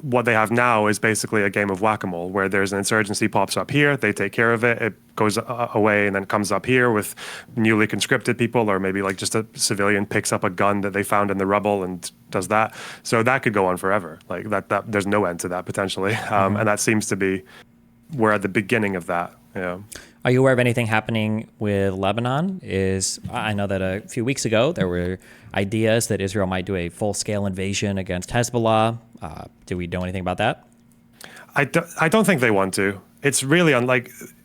What they have now is basically a game of whack-a-mole, where there's an insurgency pops up here, they take care of it, it goes away and then comes up here with newly conscripted people, or maybe like just a civilian picks up a gun that they found in the rubble and does that. So that could go on forever. Like that there's no end to that potentially. And that seems to be, we're at the beginning of that. Yeah. Are you aware of anything happening with Lebanon? I know that a few weeks ago there were ideas that Israel might do a full-scale invasion against Hezbollah. Do we know anything about that? I don't think they want to. It's really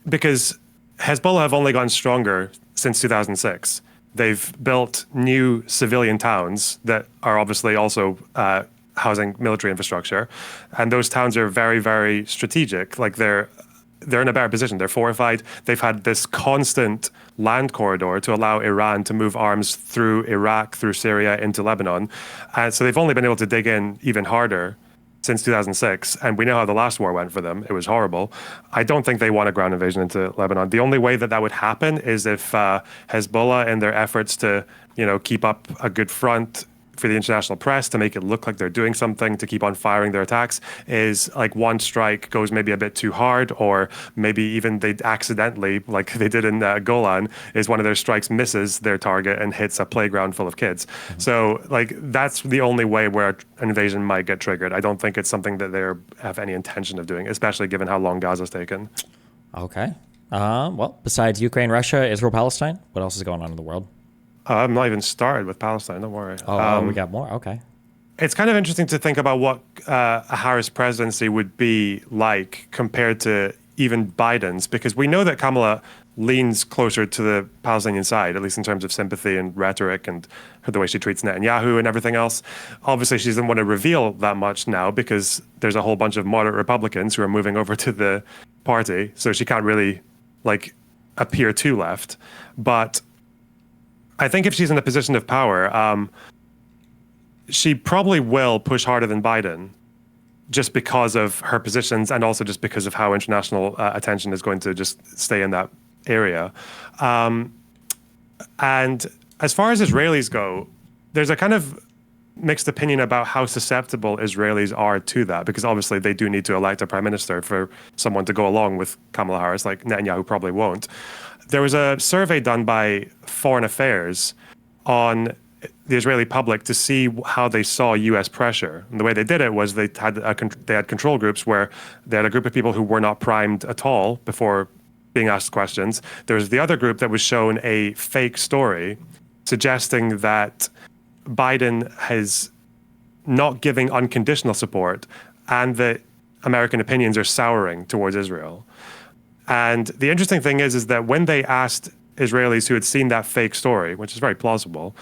because Hezbollah have only gotten stronger since 2006. They've built new civilian towns that are obviously also housing military infrastructure, and those towns are very, very strategic. Like they're in a better position. They're fortified. They've had this constant land corridor to allow Iran to move arms through Iraq, through Syria, into Lebanon. And so they've only been able to dig in even harder since 2006. And we know how the last war went for them. It was horrible. I don't think they want a ground invasion into Lebanon. The only way that would happen is if Hezbollah, in their efforts to, keep up a good front for the international press, to make it look like they're doing something, to keep on firing their attacks, is like one strike goes maybe a bit too hard, or maybe even they accidentally, like they did in Golan, is one of their strikes misses their target and hits a playground full of kids. So like that's the only way where an invasion might get triggered. I don't think it's something that they have any intention of doing, especially given how long Gaza's taken. Okay. Well, besides Ukraine, Russia, Israel, Palestine, what else is going on in the world? I'm not even started with Palestine, don't worry. We got more? Okay. It's kind of interesting to think about what a Harris presidency would be like compared to even Biden's, because we know that Kamala leans closer to the Palestinian side, at least in terms of sympathy and rhetoric and the way she treats Netanyahu and everything else. Obviously, she doesn't want to reveal that much now because there's a whole bunch of moderate Republicans who are moving over to the party, so she can't really appear too left. But I think if she's in a position of power, she probably will push harder than Biden, just because of her positions and also just because of how international attention is going to just stay in that area. And as far as Israelis go, there's a kind of mixed opinion about how susceptible Israelis are to that, because obviously they do need to elect a prime minister for someone to go along with Kamala Harris, like Netanyahu probably won't. There was a survey done by Foreign Affairs on the Israeli public to see how they saw U.S. pressure. And the way they did it was they had control groups where they had a group of people who were not primed at all before being asked questions. There was the other group that was shown a fake story suggesting that Biden is not giving unconditional support and that American opinions are souring towards Israel. And the interesting thing is that when they asked Israelis who had seen that fake story, which is very plausible,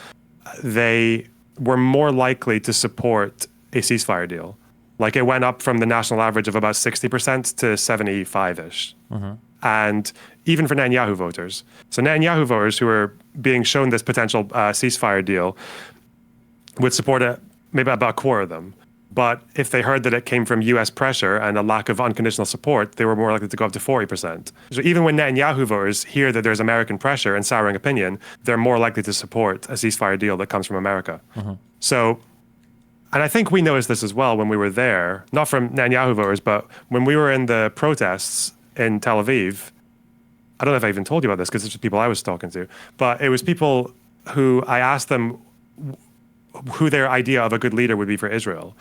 they were more likely to support a ceasefire deal. Like it went up from the national average of about 60% to 75-ish. And even for Netanyahu voters. So Netanyahu voters who are being shown this potential ceasefire deal would support maybe about a quarter of them. But if they heard that it came from U.S. pressure and a lack of unconditional support, they were more likely to go up to 40%. So even when Netanyahu voters hear that there's American pressure and souring opinion, they're more likely to support a ceasefire deal that comes from America. So and I think we noticed this as well when we were there, not from Netanyahu voters, but when we were in the protests in Tel Aviv. I don't know if I even told you about this because it's just people I was talking to, but it was people who I asked them who their idea of a good leader would be for Israel.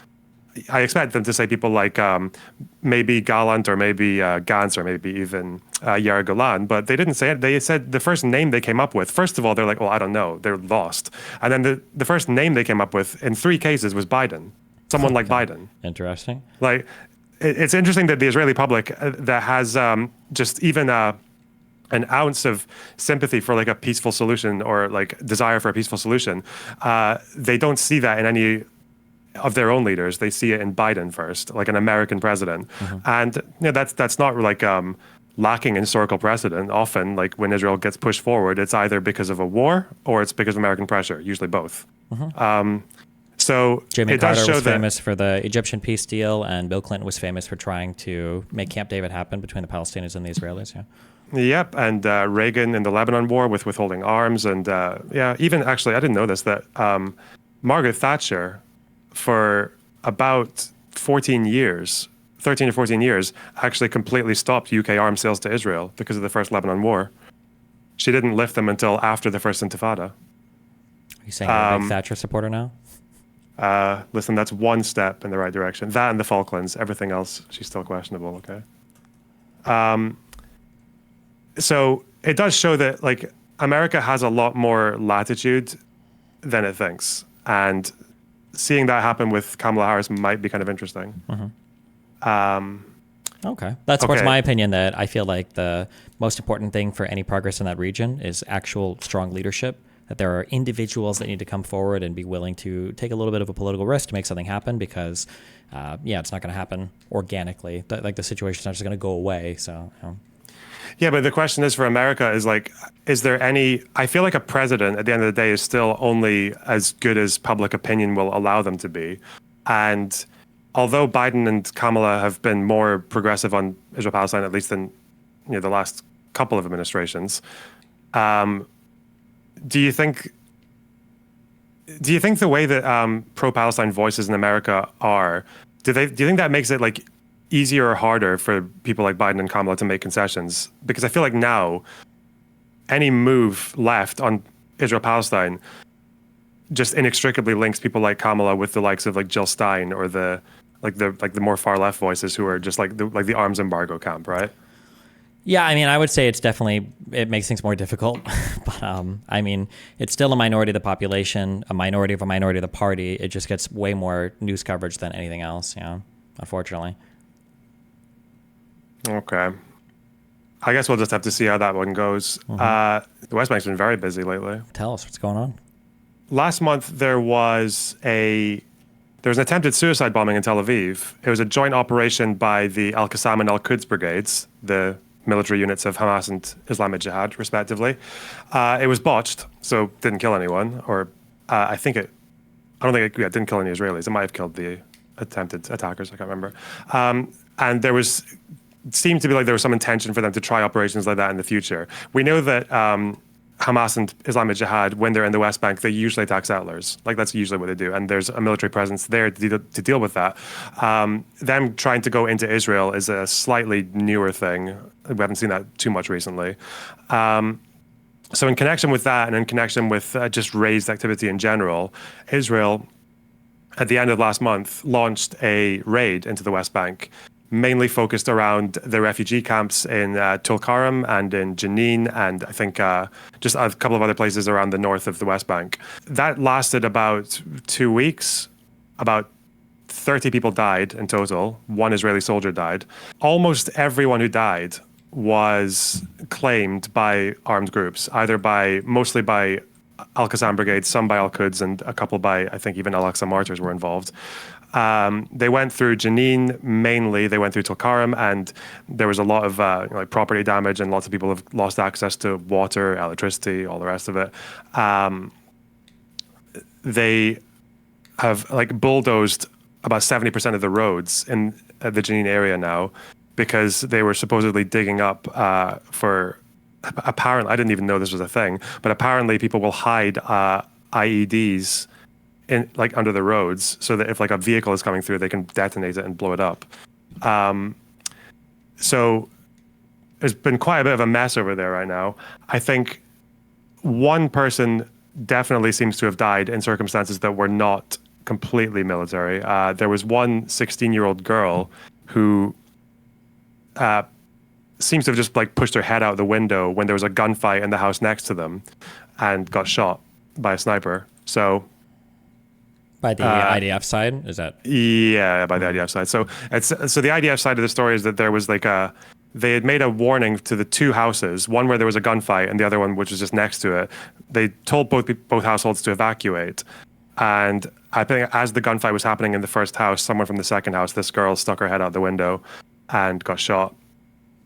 I expect them to say people like maybe Gallant or maybe Gantz or maybe even Yair Golan, but they didn't say it. They said the first name they came up with. First of all, they're like, well, I don't know. They're lost. And then the first name they came up with in 3 cases was Biden, someone like Biden. Interesting. Like, it's interesting that the Israeli public that has just even an ounce of sympathy for like a peaceful solution or like desire for a peaceful solution, they don't see that in any of their own leaders. They see it in Biden first, like an American president. And that's not like lacking in historical precedent. Often, like when Israel gets pushed forward, it's either because of a war or it's because of American pressure, usually both. So Jimmy it does Carter show was that famous for the Egyptian peace deal, and Bill Clinton was famous for trying to make Camp David happen between the Palestinians and the Israelis. Yeah. Yep, and Reagan in the Lebanon war with withholding arms, and even actually, I didn't know this, that Margaret Thatcher, for about 13 or 14 years, actually completely stopped UK arms sales to Israel because of the first Lebanon war. She didn't lift them until after the first Intifada. Are you saying you're a big Thatcher supporter now? Listen, that's one step in the right direction. That and the Falklands. Everything else, she's still questionable, okay? So it does show that like America has a lot more latitude than it thinks, and seeing that happen with Kamala Harris might be kind of interesting. Okay. That supports my opinion that I feel like the most important thing for any progress in that region is actual strong leadership, that there are individuals that need to come forward and be willing to take a little bit of a political risk to make something happen because, it's not going to happen organically. Like the situation's not just going to go away. So, Yeah, but the question is for America is like, is there any, I feel like a president at the end of the day is still only as good as public opinion will allow them to be. And although Biden and Kamala have been more progressive on Israel-Palestine, at least than the last couple of administrations, do you think the way that pro-Palestine voices in America are, do you think that makes it like easier or harder for people like Biden and Kamala to make concessions? Because I feel like now any move left on Israel-Palestine just inextricably links people like Kamala with the likes of like Jill Stein or the more far left voices who are just like the arms embargo camp, right? Yeah, I mean, I would say it makes things more difficult. But I mean, it's still a minority of the population, a minority of the party. It just gets way more news coverage than anything else, unfortunately. Okay. I guess we'll just have to see how that one goes. The West Bank's been very busy lately. Tell us what's going on. Last month, there was an attempted suicide bombing in Tel Aviv. It was a joint operation by the Al-Qassam and Al-Quds brigades, the military units of Hamas and Islamic Jihad, respectively. It was botched, so didn't kill anyone. Or I don't think it didn't kill any Israelis. It might have killed the attempted attackers. I can't remember. And there seemed to be like there was some intention for them to try operations like that in the future. We know that Hamas and Islamic Jihad, when they're in the West Bank, they usually attack settlers. Like that's usually what they do. And there's a military presence there to deal with that. Them trying to go into Israel is a slightly newer thing. We haven't seen that too much recently. So in connection with that and in connection with just raised activity in general, Israel, at the end of last month, launched a raid into the West Bank, mainly focused around the refugee camps in Tulkarm and in Jenin, and I think just a couple of other places around the north of the West Bank. That lasted about 2 weeks. About 30 people died in total. 1 Israeli soldier died. Almost everyone who died was claimed by armed groups, mostly by Al-Qassam brigades, some by Al-Quds, and a couple by, I think, even Al-Aqsa Martyrs were involved. They went through Jenin mainly. They went through Tulkarm, and there was a lot of property damage, and lots of people have lost access to water, electricity, all the rest of it. They have bulldozed about 70% of the roads in the Jenin area now because they were supposedly digging up apparently, I didn't even know this was a thing, but apparently people will hide IEDs in like under the roads, so that if like a vehicle is coming through, they can detonate it and blow it up. So there's been quite a bit of a mess over there right now. I think one person definitely seems to have died in circumstances that were not completely military. There was one 16-year-old girl who seems to have just like pushed her head out the window when there was a gunfight in the house next to them and got shot by a sniper. So By the IDF side, is that? yeah, by the IDF side. So the IDF side of the story is that there was like they had made a warning to the two houses, one where there was a gunfight and the other one which was just next to it. They told both households to evacuate. And I think as the gunfight was happening in the first house, someone from the second house, this girl stuck her head out the window and got shot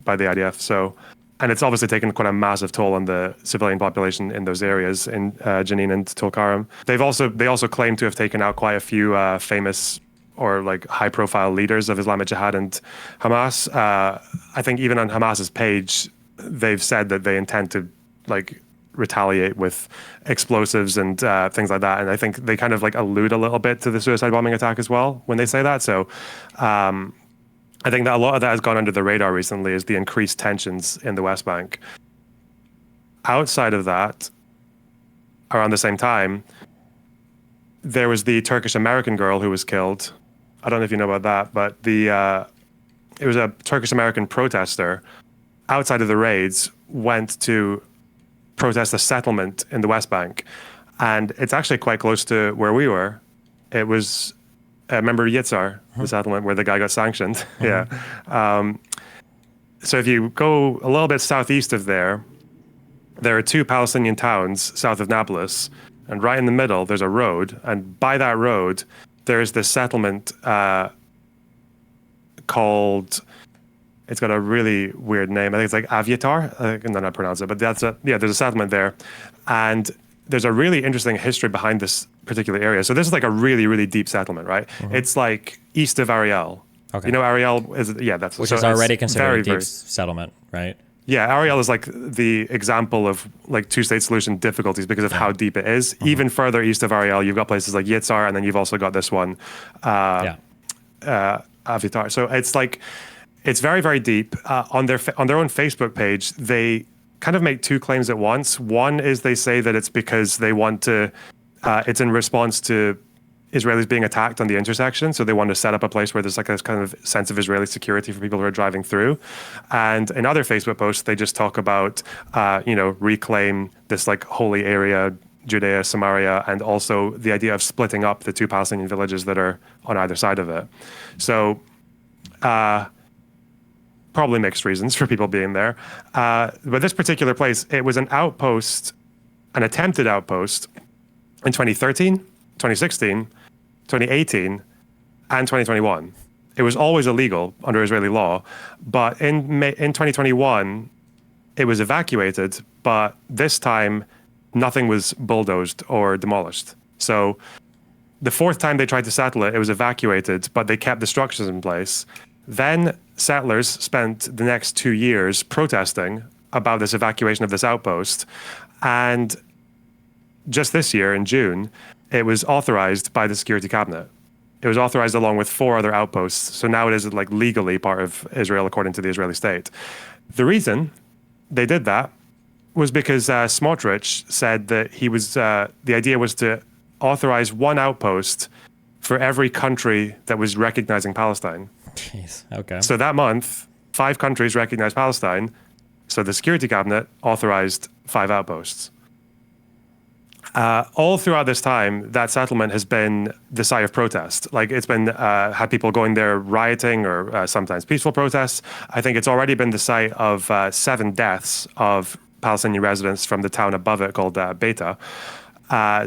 by the IDF. So, and it's obviously taken quite a massive toll on the civilian population in those areas in Jenin and Tulkarm. They also claim to have taken out quite a few famous or like high-profile leaders of Islamic Jihad and Hamas. I think even on Hamas's page, they've said that they intend to like retaliate with explosives and things like that. And I think they kind of like allude a little bit to the suicide bombing attack as well when they say that. So I think that a lot of that has gone under the radar recently is the increased tensions in the West Bank. Outside of that, around the same time, there was the Turkish-American girl who was killed. I don't know if you know about that, but it was a Turkish-American protester outside of the raids went to protest a settlement in the West Bank. And it's actually quite close to where we were. It was, remember Yitzhar, the settlement where the guy got sanctioned? Yeah. So if you go a little bit southeast of there are two Palestinian towns south of Nablus. And right in the middle, there's a road. And by that road, there's this settlement called, it's got a really weird name. I think it's like Aviatar. I can not pronounce it, but there's a settlement there. And there's a really interesting history behind this particular area. So this is like a really, really deep settlement, right? It's like east of Ariel. Okay. You know, Ariel is, that's Which is already considered a deep settlement, right? Yeah, Ariel is like the example of like two-state solution difficulties because of how deep it is. Even further east of Ariel, you've got places like Yitzhar, and then you've also got this one, Avitar. So it's like, it's very, very deep. On their own Facebook page, they kind of make two claims at once. One is they say that it's because they want to, it's in response to Israelis being attacked on the intersection. So they want to set up a place where there's like this kind of sense of Israeli security for people who are driving through. And in other Facebook posts, they just talk about, reclaim this like holy area, Judea, Samaria, and also the idea of splitting up the two Palestinian villages that are on either side of it. So probably mixed reasons for people being there. But this particular place, it was an outpost, an attempted outpost in 2013, 2016, 2018, and 2021. It was always illegal under Israeli law, but in 2021, it was evacuated, but this time, nothing was bulldozed or demolished. So the fourth time they tried to settle it, it was evacuated, but they kept the structures in place. Then settlers spent the next 2 years protesting about this evacuation of this outpost, and just this year, in June, it was authorized by the Security Cabinet. It was authorized along with 4 other outposts. So now it is like legally part of Israel according to the Israeli state. The reason they did that was because Smotrich said that he was, the idea was to authorize one outpost for every country that was recognizing Palestine. Jeez, okay. So that month, 5 countries recognized Palestine. So the Security Cabinet authorized 5 outposts. All throughout this time, that settlement has been the site of protest. Like it's been had people going there rioting or sometimes peaceful protests. I think it's already been the site of 7 deaths of Palestinian residents from the town above it called Beta.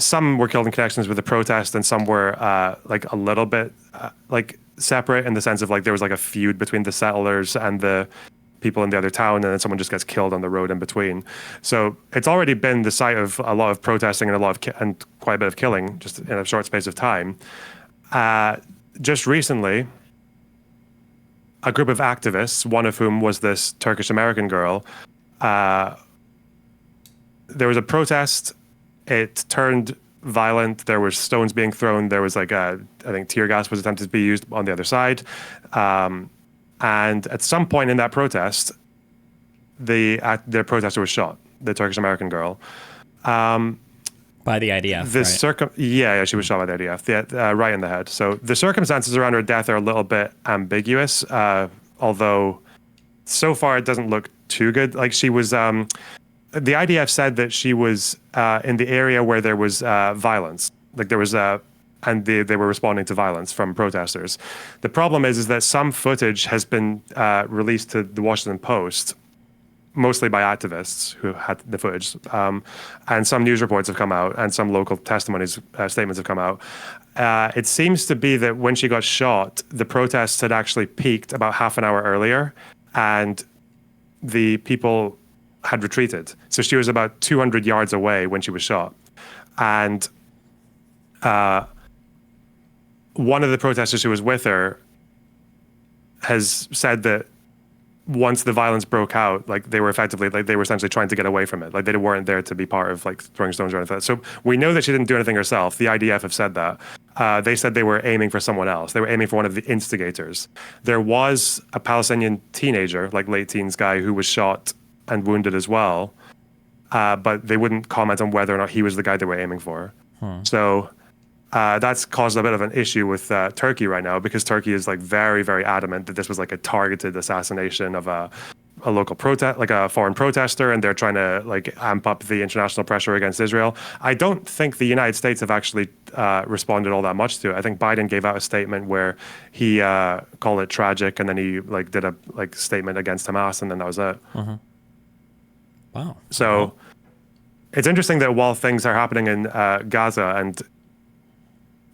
Some were killed in connections with the protest, and some were like a little bit like separate in the sense of like there was like a feud between the settlers and the people in the other town, and then someone just gets killed on the road in between. So it's already been the site of a lot of protesting and and quite a bit of killing just in a short space of time. Just recently, a group of activists, one of whom was this Turkish-American girl, there was a protest. It turned violent. There were stones being thrown. There was like I think tear gas was attempted to be used on the other side. And at some point in that protest, the protester was shot, the Turkish American girl. By the IDF, right? Yeah, she was shot by the IDF, right in the head. So the circumstances around her death are a little bit ambiguous, although so far it doesn't look too good. Like she was, the IDF said that she was in the area where there was violence. Like there was, and they were responding to violence from protesters. The problem is that some footage has been released to the Washington Post, mostly by activists who had the footage, and some news reports have come out, and some local testimonies, statements have come out. It seems to be that when she got shot, the protests had actually peaked about half an hour earlier, and the people had retreated. So she was about 200 yards away when she was shot. And one of the protesters who was with her has said that once the violence broke out, like they were essentially trying to get away from it. Like they weren't there to be part of like throwing stones or anything. So we know that she didn't do anything herself. The IDF have said that. They said they were aiming for someone else. They were aiming for one of the instigators. There was a Palestinian teenager, like late teens guy, who was shot and wounded as well. But they wouldn't comment on whether or not he was the guy they were aiming for. So that's caused a bit of an issue with Turkey right now, because Turkey is like very, very adamant that this was like a targeted assassination of a local protest, like a foreign protester, and they're trying to like amp up the international pressure against Israel. I don't think the United States have actually responded all that much to it. I think Biden gave out a statement where he called it tragic, and then he like did a like statement against Hamas, and then that was it. Wow. So it's interesting that while things are happening in Gaza, and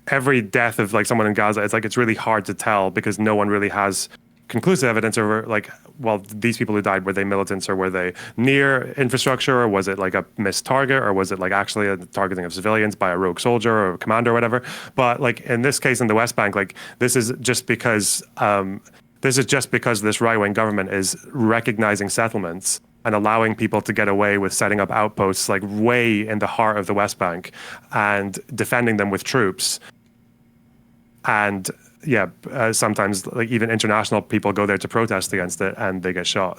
every death of like someone in Gaza, it's really hard to tell because no one really has conclusive evidence over like, well, these people who died, were they militants or were they near infrastructure, or was it like a missed target, or was it like actually a targeting of civilians by a rogue soldier or a commander or whatever. But like in this case in the West Bank, like this is just because this right-wing government is recognizing settlements and allowing people to get away with setting up outposts like way in the heart of the West Bank and defending them with troops. And yeah, sometimes like even international people go there to protest against it and they get shot.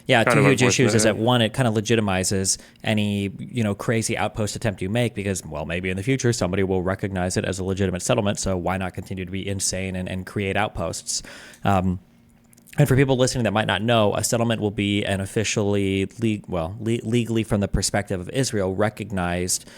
Yeah, two huge issues is that one, it kind of legitimizes any, crazy outpost attempt you make because, well, maybe in the future somebody will recognize it as a legitimate settlement. So why not continue to be insane and create outposts? And for people listening that might not know, a settlement will be an officially, legally from the perspective of Israel, recognized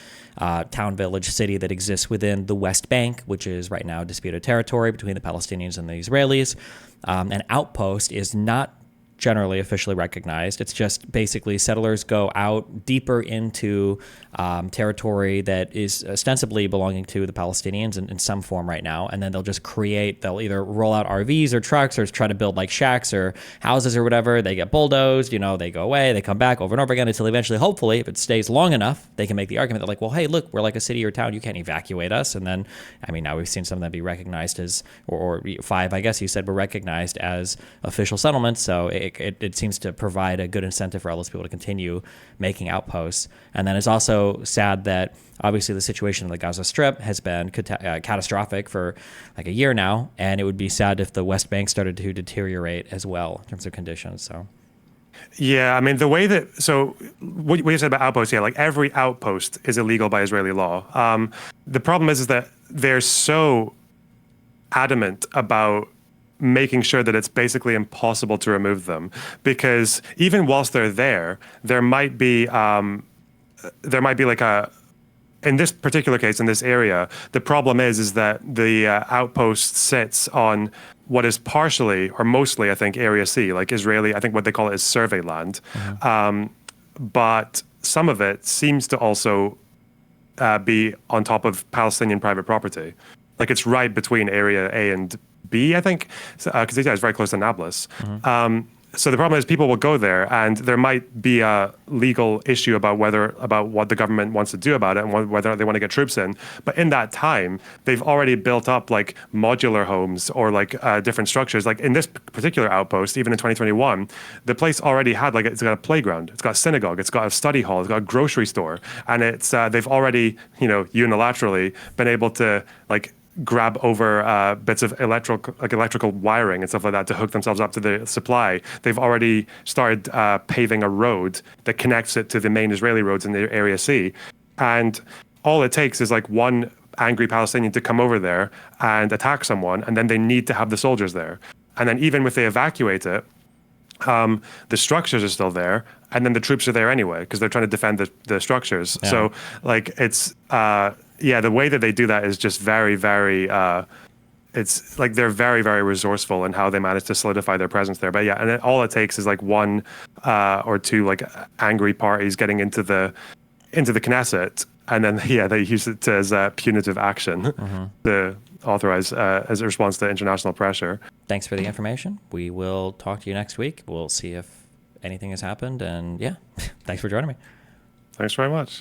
town, village, city that exists within the West Bank, which is right now disputed territory between the Palestinians and the Israelis. An outpost is not generally officially recognized. It's just basically settlers go out deeper into territory that is ostensibly belonging to the Palestinians in some form right now, and then they'll either roll out RVs or trucks or try to build like shacks or houses or whatever. They get bulldozed, they go away, they come back over and over again until eventually, hopefully, if it stays long enough, they can make the argument that like, well, hey, look, we're like a city or town, you can't evacuate us. And then, now we've seen some of them be recognized as, or 5, I guess you said, were recognized as official settlements. So it seems to provide a good incentive for all those people to continue making outposts. And then it's also sad that obviously the situation in the Gaza Strip has been catastrophic for like a year now, and it would be sad if the West Bank started to deteriorate as well in terms of conditions. So yeah, the way that, so what you said about outposts, yeah, like every outpost is illegal by Israeli law. The problem is that they're so adamant about making sure that it's basically impossible to remove them, because even whilst they're there might be like in this particular case, in this area, the problem is that the outpost sits on what is partially or mostly, I think, Area C, like Israeli, I think what they call it is survey land. But some of it seems to also be on top of Palestinian private property. Like it's right between Area A and B, I think, because it's very close to Nablus. so the problem is people will go there, and there might be a legal issue about what the government wants to do about it and whether they want to get troops in. But in that time, they've already built up like modular homes or like different structures. Like in this particular outpost, even in 2021, the place already had like it's got a playground, it's got a synagogue, it's got a study hall, it's got a grocery store, and it's they've already unilaterally been able to like grab over bits of electrical wiring and stuff like that to hook themselves up to the supply. They've already started paving a road that connects it to the main Israeli roads in the Area C. And all it takes is like one angry Palestinian to come over there and attack someone, and then they need to have the soldiers there. And then even if they evacuate it, the structures are still there, and then the troops are there anyway because they're trying to defend the structures. Yeah. So like it's the way that they do that is just very, very it's like they're very, very resourceful in how they manage to solidify their presence there. But yeah, and all it takes is like one or two like angry parties getting into the Knesset, and then they use it as punitive action to authorize as a response to international pressure. Thanks for the information. We will talk to you next week. We'll see if anything has happened, and thanks for joining me. Thanks very much.